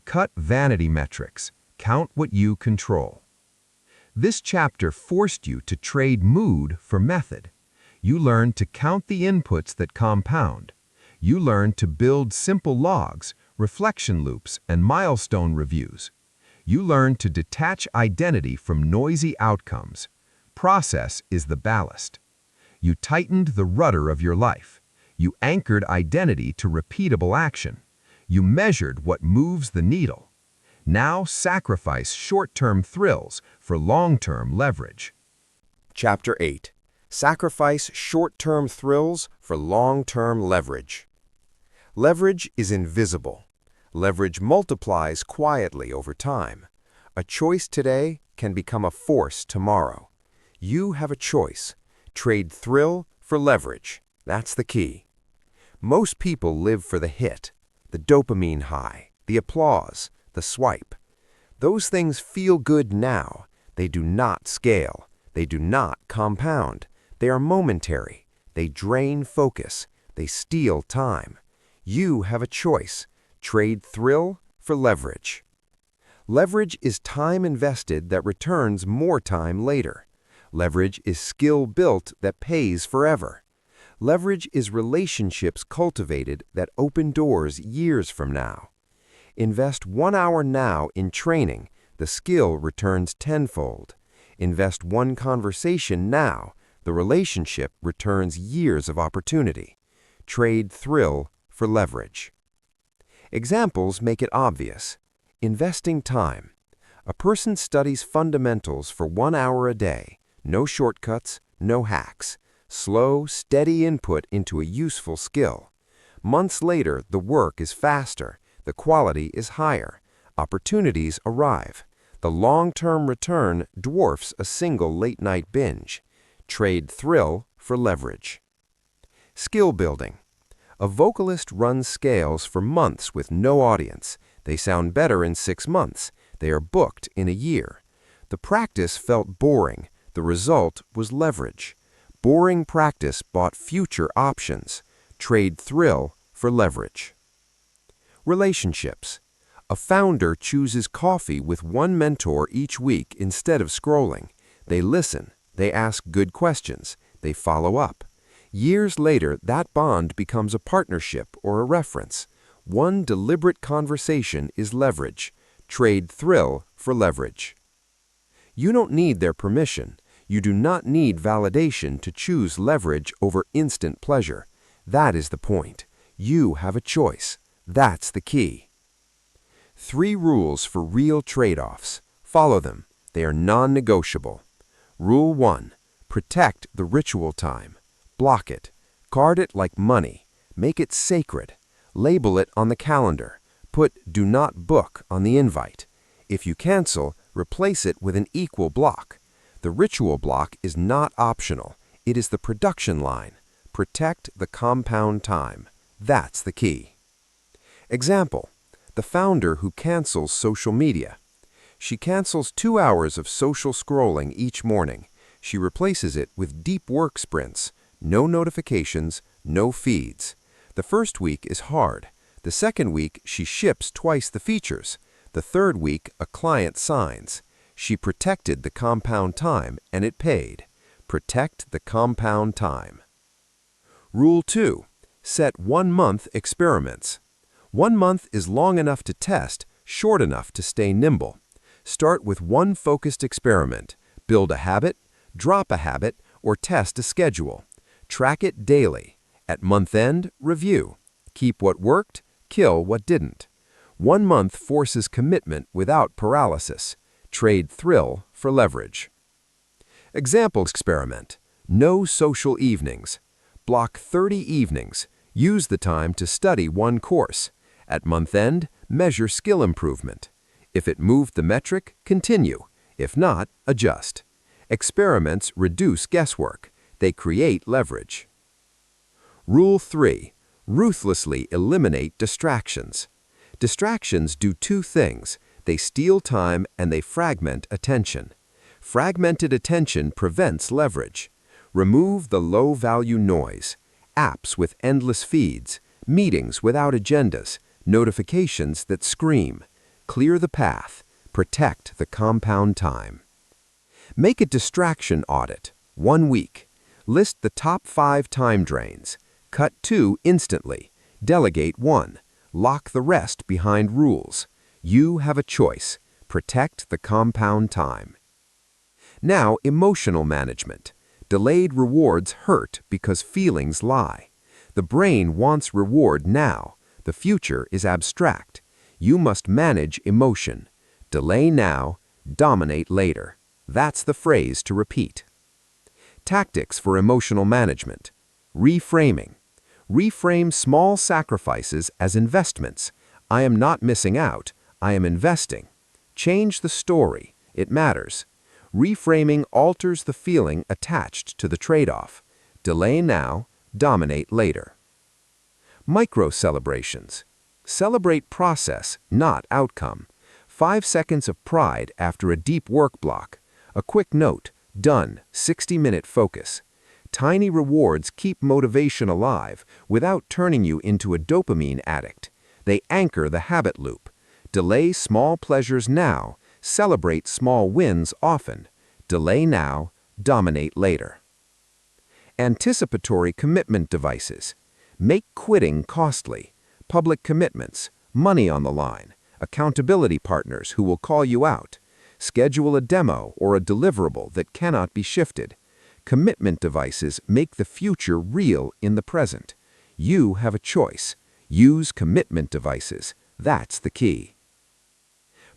Cut vanity metrics. Count what you control. This chapter forced you to trade mood for method. You learned to count the inputs that compound. You learned to build simple logs, reflection loops, and milestone reviews. You learned to detach identity from noisy outcomes. Process is the ballast. You tightened the rudder of your life. You anchored identity to repeatable action. You measured what moves the needle. Now sacrifice short-term thrills for long-term leverage. Chapter 8. Sacrifice short-term thrills for long-term leverage. Leverage is invisible. Leverage multiplies quietly over time. A choice today can become a force tomorrow. You have a choice. Trade thrill for leverage. That's the key. Most people live for the hit, the dopamine high, the applause, the swipe. Those things feel good now. They do not scale. They do not compound. They are momentary. They drain focus. They steal time. You have a choice. Trade thrill for leverage. Leverage is time invested that returns more time later. Leverage is skill built that pays forever. Leverage is relationships cultivated that open doors years from now. Invest 1 hour now in training, the skill returns tenfold. Invest one conversation now, the relationship returns years of opportunity. Trade thrill for leverage. Examples make it obvious. Investing time. A person studies fundamentals for 1 hour a day. No shortcuts, no hacks. Slow, steady input into a useful skill. Months later, the work is faster. The quality is higher. Opportunities arrive. The long-term return dwarfs a single late-night binge. Trade thrill for leverage. Skill building. A vocalist runs scales for months with no audience. They sound better in 6 months. They are booked in a year. The practice felt boring. The result was leverage. Boring practice bought future options. Trade thrill for leverage. Relationships. A founder chooses coffee with one mentor each week instead of scrolling. They listen. They ask good questions. They follow up. Years later, that bond becomes a partnership or a reference. One deliberate conversation is leverage. Trade thrill for leverage. You don't need their permission. You do not need validation to choose leverage over instant pleasure. That is the point. You have a choice. That's the key. 3 rules for real trade-offs. Follow them. They are non-negotiable. Rule 1. Protect the ritual time. Block it. Guard it like money. Make it sacred. Label it on the calendar. Put "Do not book" on the invite. If you cancel, replace it with an equal block. The ritual block is not optional. It is the production line. Protect the compound time. That's the key. Example. The founder who cancels social media. She cancels 2 hours of social scrolling each morning. She replaces it with deep work sprints. No notifications, no feeds. The first week is hard. The second week, she ships twice the features. The third week, a client signs. She protected the compound time, and it paid. Protect the compound time. Rule 2. Set 1-month experiments. 1 month is long enough to test, short enough to stay nimble. Start with one focused experiment. Build a habit, drop a habit, or test a schedule. Track it daily. At month end, review. Keep what worked, kill what didn't. 1 month forces commitment without paralysis. Trade thrill for leverage. Example experiment. No social evenings. Block 30 evenings. Use the time to study one course. At month end, measure skill improvement. If it moved the metric, continue. If not, adjust. Experiments reduce guesswork. They create leverage. Rule 3. Ruthlessly eliminate distractions. Distractions do 2 things. They steal time and they fragment attention. Fragmented attention prevents leverage. Remove the low-value noise. Apps with endless feeds. Meetings without agendas. Notifications that scream. Clear the path. Protect the compound time. Make a distraction audit. 1 week. List the top 5 time drains. Cut 2 instantly. Delegate 1. Lock the rest behind rules. You have a choice. Protect the compound time. Now, emotional management. Delayed rewards hurt because feelings lie. The brain wants reward now. The future is abstract. You must manage emotion. Delay now, dominate later. That's the phrase to repeat. Tactics for emotional management. Reframing. Reframe small sacrifices as investments. I am not missing out. I am investing. Change the story. It matters. Reframing alters the feeling attached to the trade-off. Delay now, dominate later. Micro-celebrations. Celebrate process, not outcome. 5 seconds of pride after a deep work block. A quick note, done, 60-minute focus. Tiny rewards keep motivation alive without turning you into a dopamine addict. They anchor the habit loop. Delay small pleasures now. Celebrate small wins often. Delay now, dominate later. Anticipatory commitment devices. Make quitting costly. Public commitments, money on the line, accountability partners who will call you out. Schedule a demo or a deliverable that cannot be shifted. Commitment devices make the future real in the present. You have a choice. Use commitment devices. That's the key.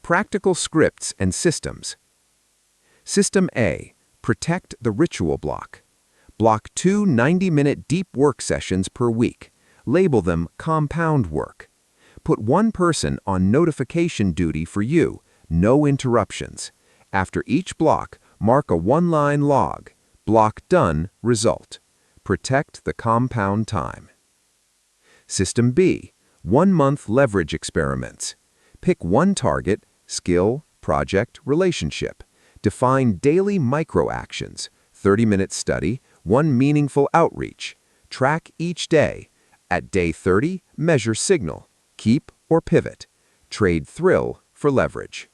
Practical scripts and systems. System A. Protect the ritual block. Block 2 90-minute deep work sessions per week. Label them compound work. Put one person on notification duty for you. No interruptions. After each block, mark a 1-line log. Block done, result. Protect the compound time. System B. 1-month leverage experiments. Pick one target, skill, project, relationship. Define daily micro-actions, 30-minute study, 1 meaningful outreach. Track each day. At day 30, measure signal, keep or pivot. Trade thrill for leverage.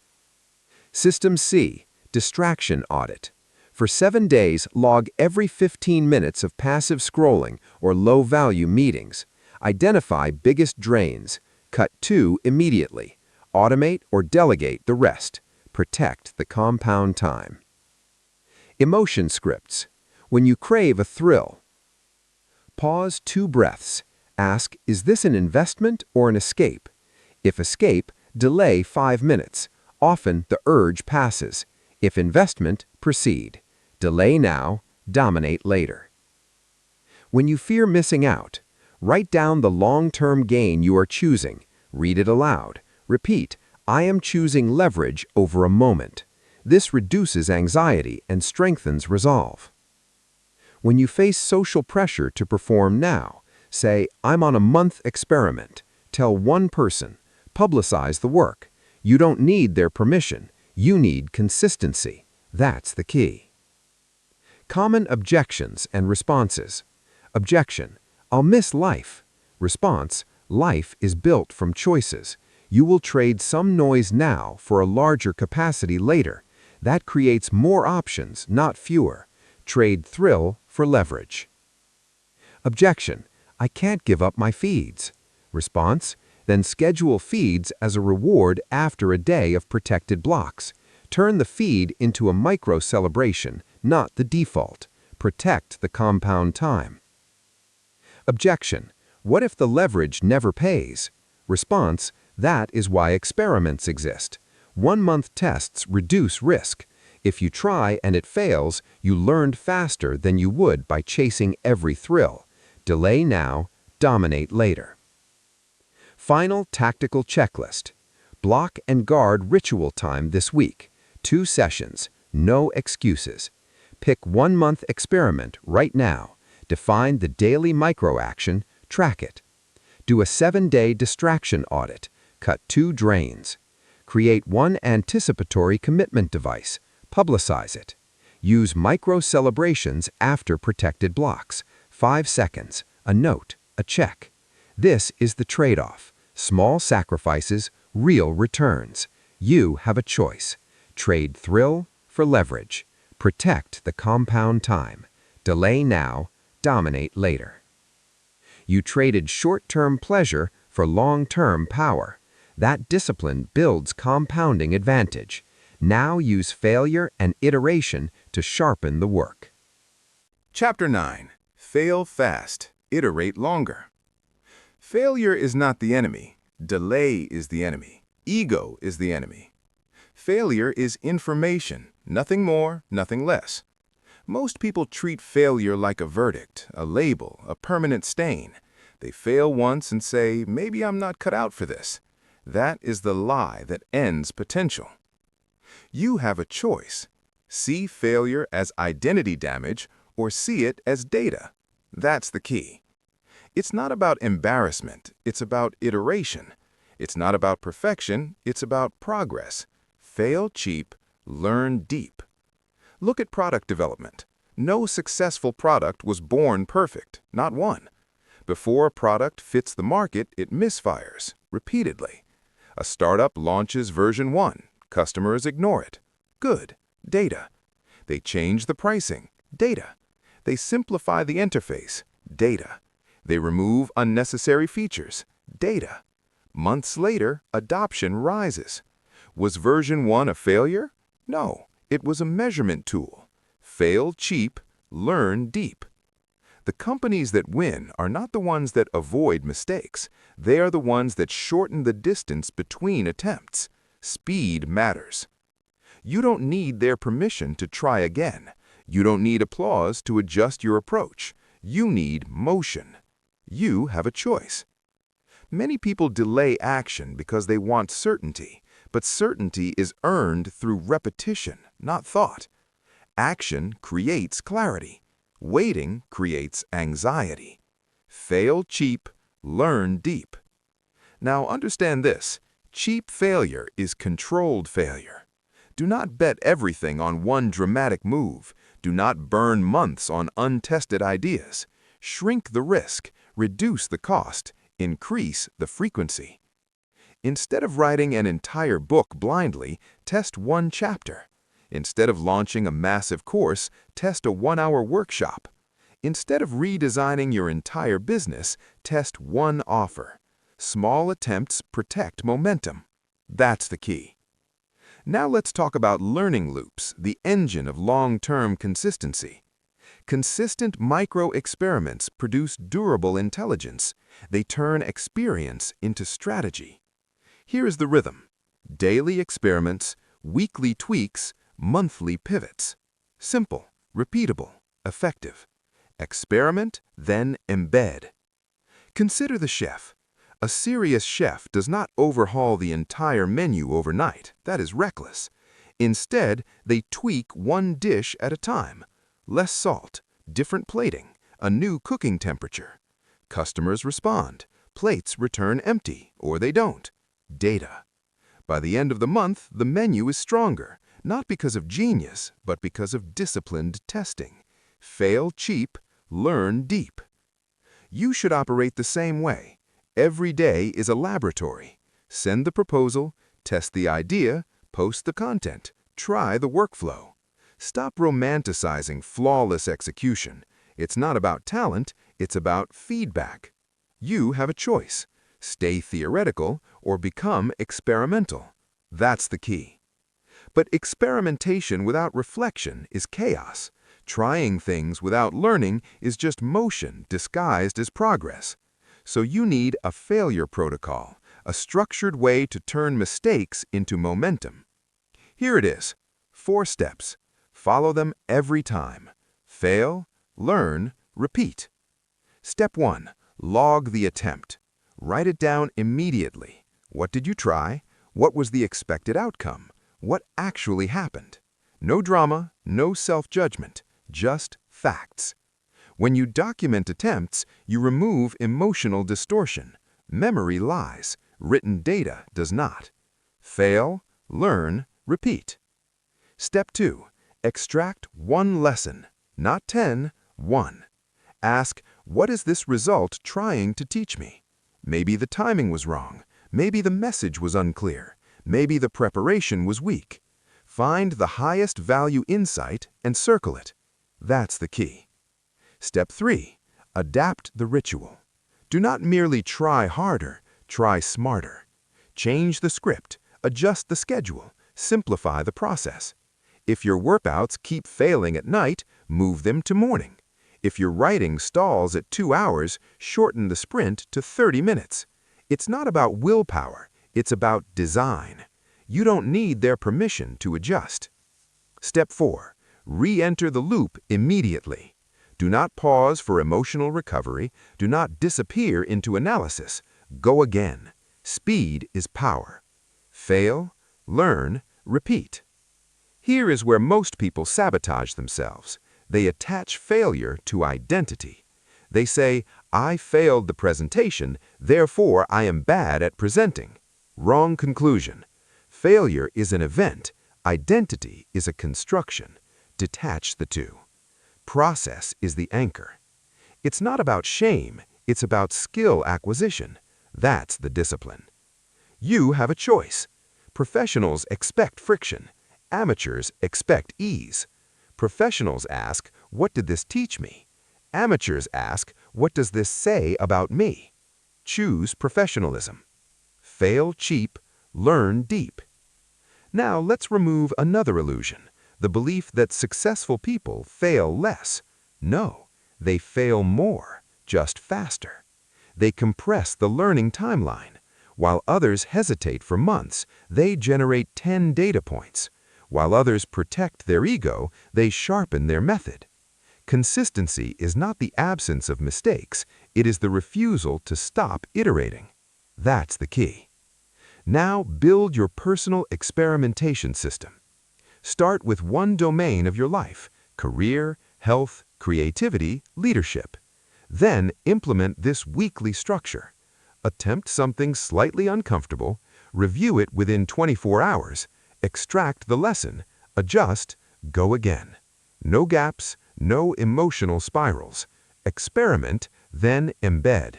System C. Distraction audit. For 7 days, log every 15 minutes of passive scrolling or low-value meetings. Identify biggest drains. Cut 2 immediately. Automate or delegate the rest. Protect the compound time. Emotion scripts. When you crave a thrill, pause 2 breaths. Ask, is this an investment or an escape? If escape, delay 5 minutes. Often the urge passes. If investment, proceed. Delay now, dominate later. When you fear missing out, write down the long-term gain you are choosing. Read it aloud. Repeat, I am choosing leverage over a moment. This reduces anxiety and strengthens resolve. When you face social pressure to perform now, say, I'm on a month experiment. Tell one person. Publicize the work. You don't need their permission. You need consistency. That's the key. Common objections and responses. Objection: I'll miss life. Response: life is built from choices. You will trade some noise now for a larger capacity later. That creates more options, not fewer. Trade thrill for leverage. Objection: I can't give up my feeds. Response: then schedule feeds as a reward after a day of protected blocks. Turn the feed into a micro-celebration, not the default. Protect the compound time. Objection: what if the leverage never pays? Response: that is why experiments exist. 1-month tests reduce risk. If you try and it fails, you learned faster than you would by chasing every thrill. Delay now, dominate later. Final tactical checklist. Block and guard ritual time this week. 2 sessions, no excuses. Pick 1-month experiment right now. Define the daily micro-action, track it. Do a 7-day distraction audit. Cut 2 drains. Create 1 anticipatory commitment device. Publicize it. Use micro-celebrations after protected blocks. 5 seconds, a note, a check. This is the trade-off. Small sacrifices, real returns. You have a choice. Trade thrill for leverage. Protect the compound time. Delay now, dominate later. You traded short-term pleasure for long-term power. That discipline builds compounding advantage. Now use failure and iteration to sharpen the work. Chapter 9. Fail fast. Iterate longer. Failure is not the enemy. Delay is the enemy. Ego is the enemy. Failure is information, nothing more, nothing less. Most people treat failure like a verdict, a label, a permanent stain. They fail once and say, maybe I'm not cut out for this. That is the lie that ends potential. You have a choice. See failure as identity damage or see it as data. That's the key. It's not about embarrassment, it's about iteration. It's not about perfection, it's about progress. Fail cheap, learn deep. Look at product development. No successful product was born perfect, not one. Before a product fits the market, it misfires, repeatedly. A startup launches version 1. Customers ignore it. Good. Data. They change the pricing. Data. They simplify the interface. Data. They remove unnecessary features. Data. Months later, adoption rises. Was version 1 a failure? No, it was a measurement tool. Fail cheap, learn deep. The companies that win are not the ones that avoid mistakes. They are the ones that shorten the distance between attempts. Speed matters. You don't need their permission to try again. You don't need applause to adjust your approach. You need motion. You have a choice. Many people delay action because they want certainty, but certainty is earned through repetition, not thought. Action creates clarity. Waiting creates anxiety. Fail cheap, learn deep. Now understand this. Cheap failure is controlled failure. Do not bet everything on one dramatic move. Do not burn months on untested ideas. Shrink the risk, reduce the cost, increase the frequency. Instead of writing an entire book blindly, test one chapter. Instead of launching a massive course, test a 1-hour workshop. Instead of redesigning your entire business, test one offer. Small attempts protect momentum. That's the key. Now let's talk about learning loops, the engine of long-term consistency. Consistent micro-experiments produce durable intelligence. They turn experience into strategy. Here is the rhythm. Daily experiments, weekly tweaks, monthly pivots. Simple, repeatable, effective. Experiment, then embed. Consider the chef. A serious chef does not overhaul the entire menu overnight. That is reckless. Instead, they tweak one dish at a time. Less salt, different plating, a new cooking temperature. Customers respond. Plates return empty, or they don't. Data. By the end of the month, the menu is stronger, not because of genius, but because of disciplined testing. Fail cheap, learn deep. You should operate the same way. Every day is a laboratory. Send the proposal, test the idea, post the content, try the workflow. Stop romanticizing flawless execution. It's not about talent, it's about feedback. You have a choice. Stay theoretical or become experimental. That's the key. But experimentation without reflection is chaos. Trying things without learning is just motion disguised as progress. So you need a failure protocol, a structured way to turn mistakes into momentum. Here it is. 4 steps. Follow them every time. Fail, learn, repeat. Step 1. Log the attempt. Write it down immediately. What did you try? What was the expected outcome? What actually happened? No drama, no self-judgment, just facts. When you document attempts, you remove emotional distortion. Memory lies. Written data does not. Fail, learn, repeat. Step 2. Extract one lesson. Not 10, 1. Ask, what is this result trying to teach me? Maybe the timing was wrong. Maybe the message was unclear. Maybe the preparation was weak. Find the highest value insight and circle it. That's the key. Step 3. Adapt the ritual. Do not merely try harder, try smarter. Change the script, adjust the schedule, simplify the process. If your workouts keep failing at night, move them to morning. If your writing stalls at 2 hours, shorten the sprint to 30 minutes. It's not about willpower, it's about design. You don't need their permission to adjust. Step 4. Re-enter the loop immediately. Do not pause for emotional recovery. Do not disappear into analysis. Go again. Speed is power. Fail, learn, repeat. Here is where most people sabotage themselves. They attach failure to identity. They say, I failed the presentation, therefore I am bad at presenting. Wrong conclusion. Failure is an event. Identity is a construction. Detach the two. Process is the anchor. It's not about shame, it's about skill acquisition. That's the discipline. You have a choice. Professionals expect friction. Amateurs expect ease. Professionals ask, what did this teach me? Amateurs ask, what does this say about me? Choose professionalism. Fail cheap, learn deep. Now let's remove another illusion, the belief that successful people fail less. No, they fail more, just faster. They compress the learning timeline. While others hesitate for months, they generate 10 data points. While others protect their ego, they sharpen their method. Consistency is not the absence of mistakes, it is the refusal to stop iterating. That's the key. Now build your personal experimentation system. Start with one domain of your life: career, health, creativity, leadership. Then implement this weekly structure. Attempt something slightly uncomfortable, review it within 24 hours, extract the lesson, adjust, go again. No gaps, no emotional spirals. Experiment, then embed.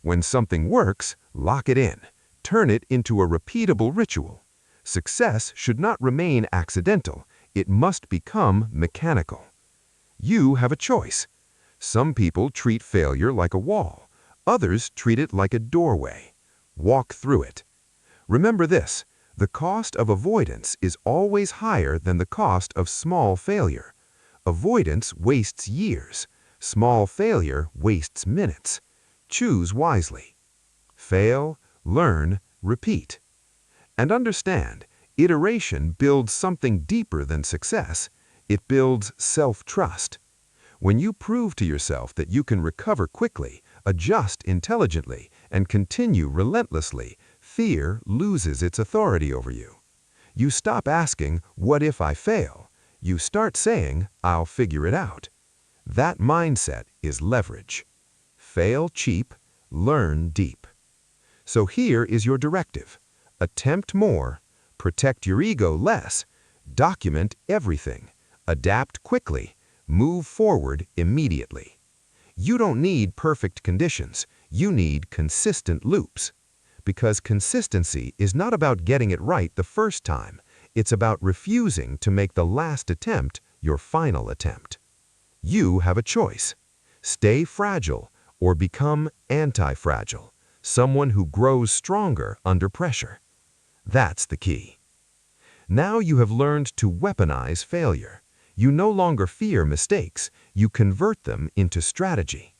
When something works, lock it in. Turn it into a repeatable ritual. Success should not remain accidental. It must become mechanical. You have a choice. Some people treat failure like a wall. Others treat it like a doorway. Walk through it. Remember this: the cost of avoidance is always higher than the cost of small failure. Avoidance wastes years. Small failure wastes minutes. Choose wisely. Fail, learn, repeat. And understand, iteration builds something deeper than success. It builds self-trust. When you prove to yourself that you can recover quickly, adjust intelligently, and continue relentlessly, fear loses its authority over you. You stop asking, what if I fail? You start saying, I'll figure it out. That mindset is leverage. Fail cheap, learn deep. So here is your directive. Attempt more, protect your ego less, document everything, adapt quickly, move forward immediately. You don't need perfect conditions, you need consistent loops. Because consistency is not about getting it right the first time, it's about refusing to make the last attempt your final attempt. You have a choice. Stay fragile or become anti-fragile, someone who grows stronger under pressure. That's the key. Now you have learned to weaponize failure. You no longer fear mistakes, you convert them into strategy.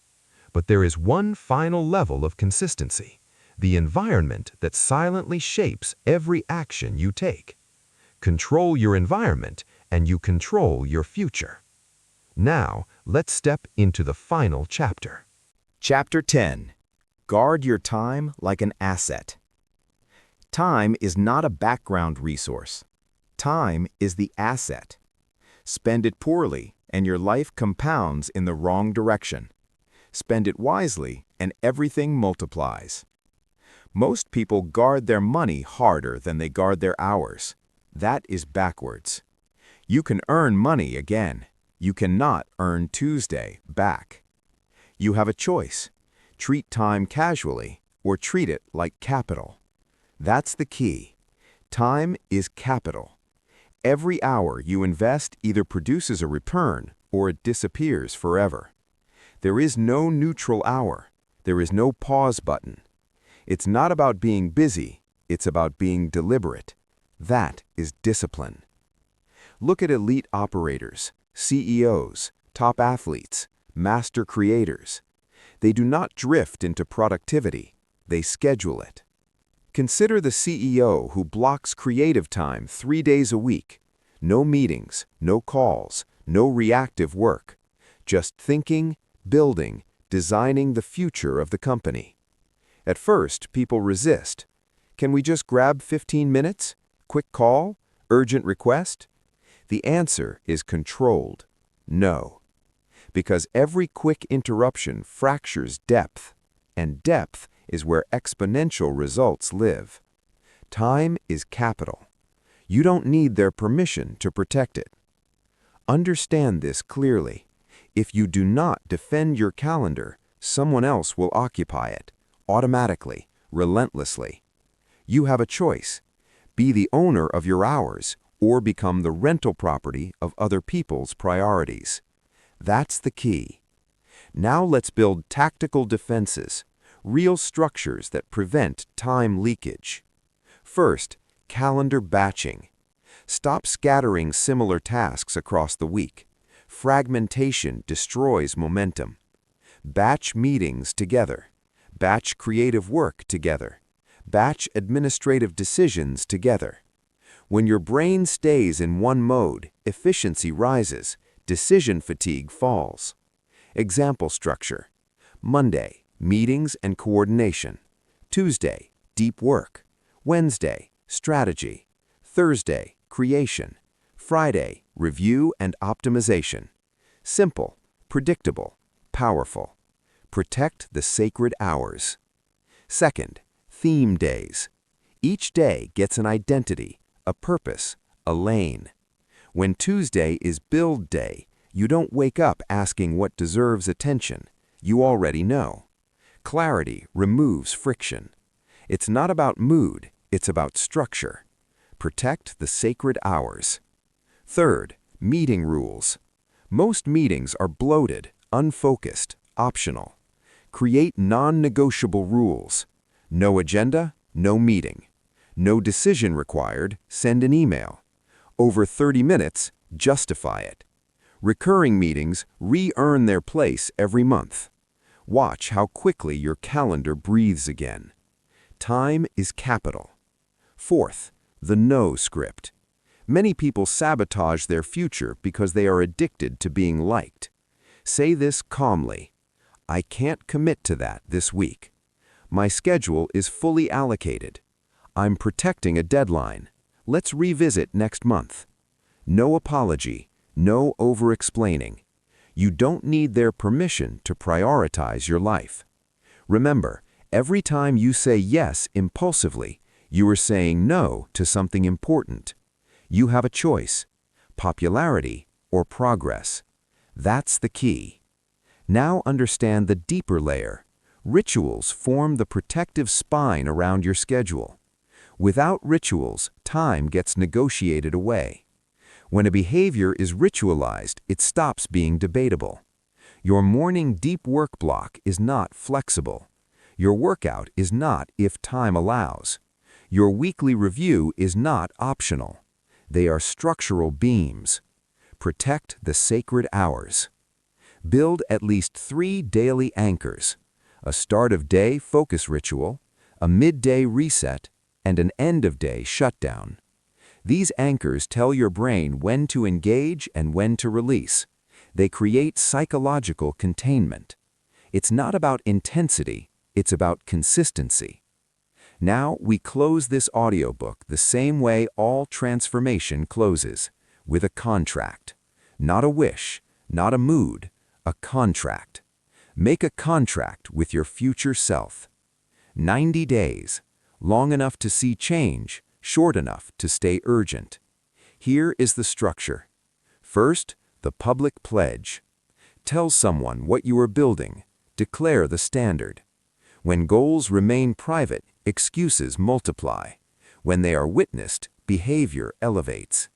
But there is one final level of consistency: the environment that silently shapes every action you take. Control your environment, and you control your future. Now, let's step into the final chapter. Chapter 10. Guard your time like an asset. Time is not a background resource. Time is the asset. Spend it poorly, and your life compounds in the wrong direction. Spend it wisely, and everything multiplies. Most people guard their money harder than they guard their hours. That is backwards. You can earn money again. You cannot earn Tuesday back. You have a choice. Treat time casually or treat it like capital. That's the key. Time is capital. Every hour you invest either produces a return or it disappears forever. There is no neutral hour. There is no pause button. It's not about being busy, it's about being deliberate. That is discipline. Look at elite operators, CEOs, top athletes, master creators. They do not drift into productivity, they schedule it. Consider the CEO who blocks creative time 3 days a week. No meetings, no calls, no reactive work. Just thinking, building, designing the future of the company. At first, people resist. Can we just grab 15 minutes? Quick call? Urgent request? The answer is controlled. No. Because every quick interruption fractures depth, and depth is where exponential results live. Time is capital. You don't need their permission to protect it. Understand this clearly. If you do not defend your calendar, someone else will occupy it, automatically, relentlessly. You have a choice. Be the owner of your hours, or become the rental property of other people's priorities. That's the key. Now let's build tactical defenses, real structures that prevent time leakage. First, calendar batching. Stop scattering similar tasks across the week. Fragmentation destroys momentum. Batch meetings together. Batch creative work together. Batch administrative decisions together. When your brain stays in one mode, efficiency rises, decision fatigue falls. Example structure. Monday, meetings and coordination. Tuesday, deep work. Wednesday, strategy. Thursday, creation. Friday, review and optimization. Simple, predictable, powerful. Protect the sacred hours. Second, theme days. Each day gets an identity, a purpose, a lane. When Tuesday is build day, you don't wake up asking what deserves attention. You already know. Clarity removes friction. It's not about mood, it's about structure. Protect the sacred hours. Third, meeting rules. Most meetings are bloated, unfocused, optional. Create non-negotiable rules. No agenda, no meeting. No decision required, send an email. Over 30 minutes, justify it. Recurring meetings re-earn their place every month. Watch how quickly your calendar breathes again. Time is capital. Fourth, the no script. Many people sabotage their future because they are addicted to being liked. Say this calmly. I can't commit to that this week. My schedule is fully allocated. I'm protecting a deadline. Let's revisit next month. No apology, no over-explaining. You don't need their permission to prioritize your life. Remember, every time you say yes impulsively, you are saying no to something important. You have a choice, popularity or progress. That's the key. Now understand the deeper layer. Rituals form the protective spine around your schedule. Without rituals, time gets negotiated away. When a behavior is ritualized, it stops being debatable. Your morning deep work block is not flexible. Your workout is not if time allows. Your weekly review is not optional. They are structural beams. Protect the sacred hours. Build at least 3 daily anchors: a start-of-day focus ritual, a midday reset, and an end-of-day shutdown. These anchors tell your brain when to engage and when to release. They create psychological containment. It's not about intensity, it's about consistency. Now we close this audiobook the same way all transformation closes, with a contract. Not a wish, not a mood, a contract. Make a contract with your future self. 90 days, long enough to see change, short enough to stay urgent. Here is the structure. First, the public pledge. Tell someone what you are building. Declare the standard. When goals remain private, excuses multiply. When they are witnessed, behavior elevates.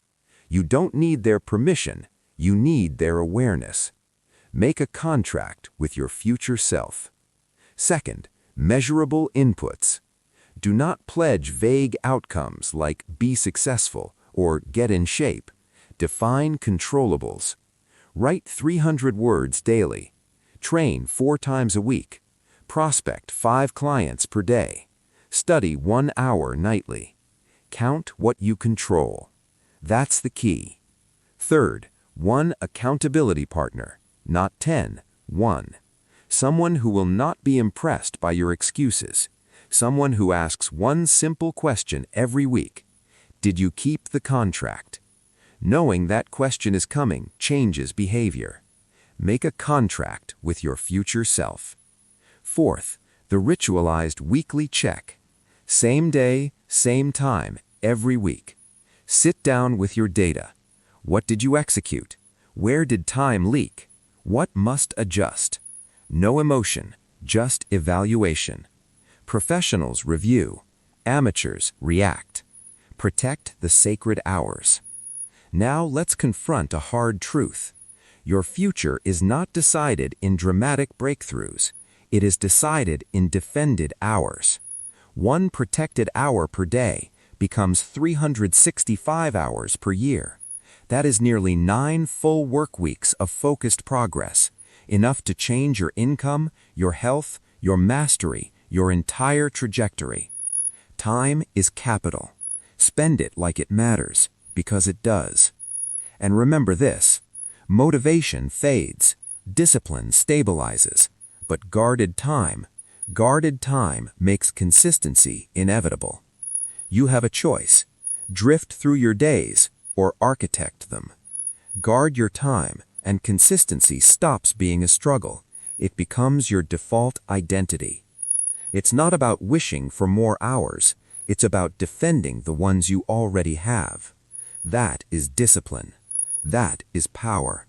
You don't need their permission, you need their awareness. Make a contract with your future self. Second, measurable inputs. Do not pledge vague outcomes like be successful or get in shape. Define controllables. Write 300 words daily. Train 4 times a week. Prospect 5 clients per day. Study 1 hour nightly. Count what you control. That's the key. Third, 1 accountability partner, not 10, 1. Someone who will not be impressed by your excuses. Someone who asks one simple question every week. Did you keep the contract? Knowing that question is coming changes behavior. Make a contract with your future self. Fourth, the ritualized weekly check. Same day, same time, every week. Sit down with your data. What did you execute? Where did time leak? What must adjust? No emotion, just evaluation. Professionals review. Amateurs react. Protect the sacred hours. Now let's confront a hard truth. Your future is not decided in dramatic breakthroughs. It is decided in defended hours. 1 protected hour per day becomes 365 hours per year. That is nearly 9 full work weeks of focused progress, enough to change your income, your health, your mastery, your entire trajectory. Time is capital. Spend it like it matters, because it does. And remember this, motivation fades, discipline stabilizes, but guarded time makes consistency inevitable. You have a choice. Drift through your days or architect them. Guard your time and consistency stops being a struggle. It becomes your default identity. It's not about wishing for more hours. It's about defending the ones you already have. That is discipline. That is power.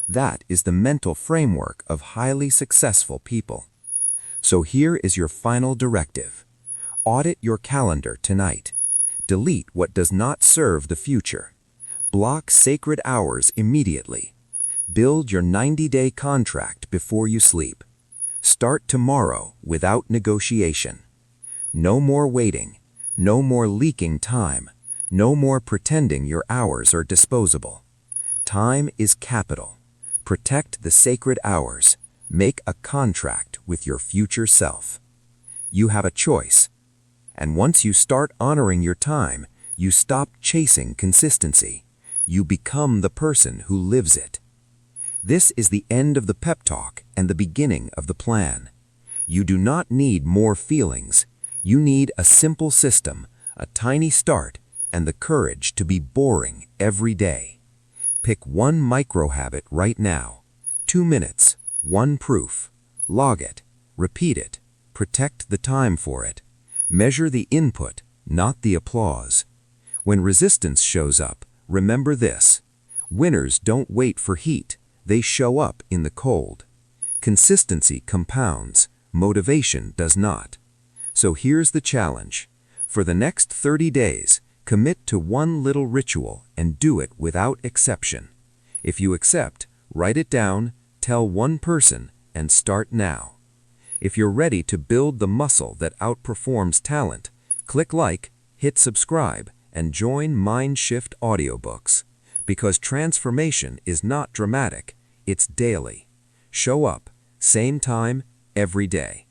That is the mental framework of highly successful people. So here is your final directive. Audit your calendar tonight. Delete what does not serve the future. Block sacred hours immediately. Build your 90-day contract before you sleep. Start tomorrow without negotiation. No more waiting. No more leaking time. No more pretending your hours are disposable. Time is capital. Protect the sacred hours. Make a contract with your future self. You have a choice. And once you start honoring your time, you stop chasing consistency. You become the person who lives it. This is the end of the pep talk and the beginning of the plan. You do not need more feelings. You need a simple system, a tiny start, and the courage to be boring every day. Pick 1 micro habit right now. 2 minutes, 1 proof. Log it, repeat it, protect the time for it. Measure the input, not the applause. When resistance shows up, remember this. Winners don't wait for heat. They show up in the cold. Consistency compounds. Motivation does not. So here's the challenge. For the next 30 days, commit to 1 little ritual and do it without exception. If you accept, write it down, tell 1 person, and start now. If you're ready to build the muscle that outperforms talent, click like, hit subscribe, and join Mind Shift Audiobooks. Because transformation is not dramatic, it's daily. Show up, same time, every day.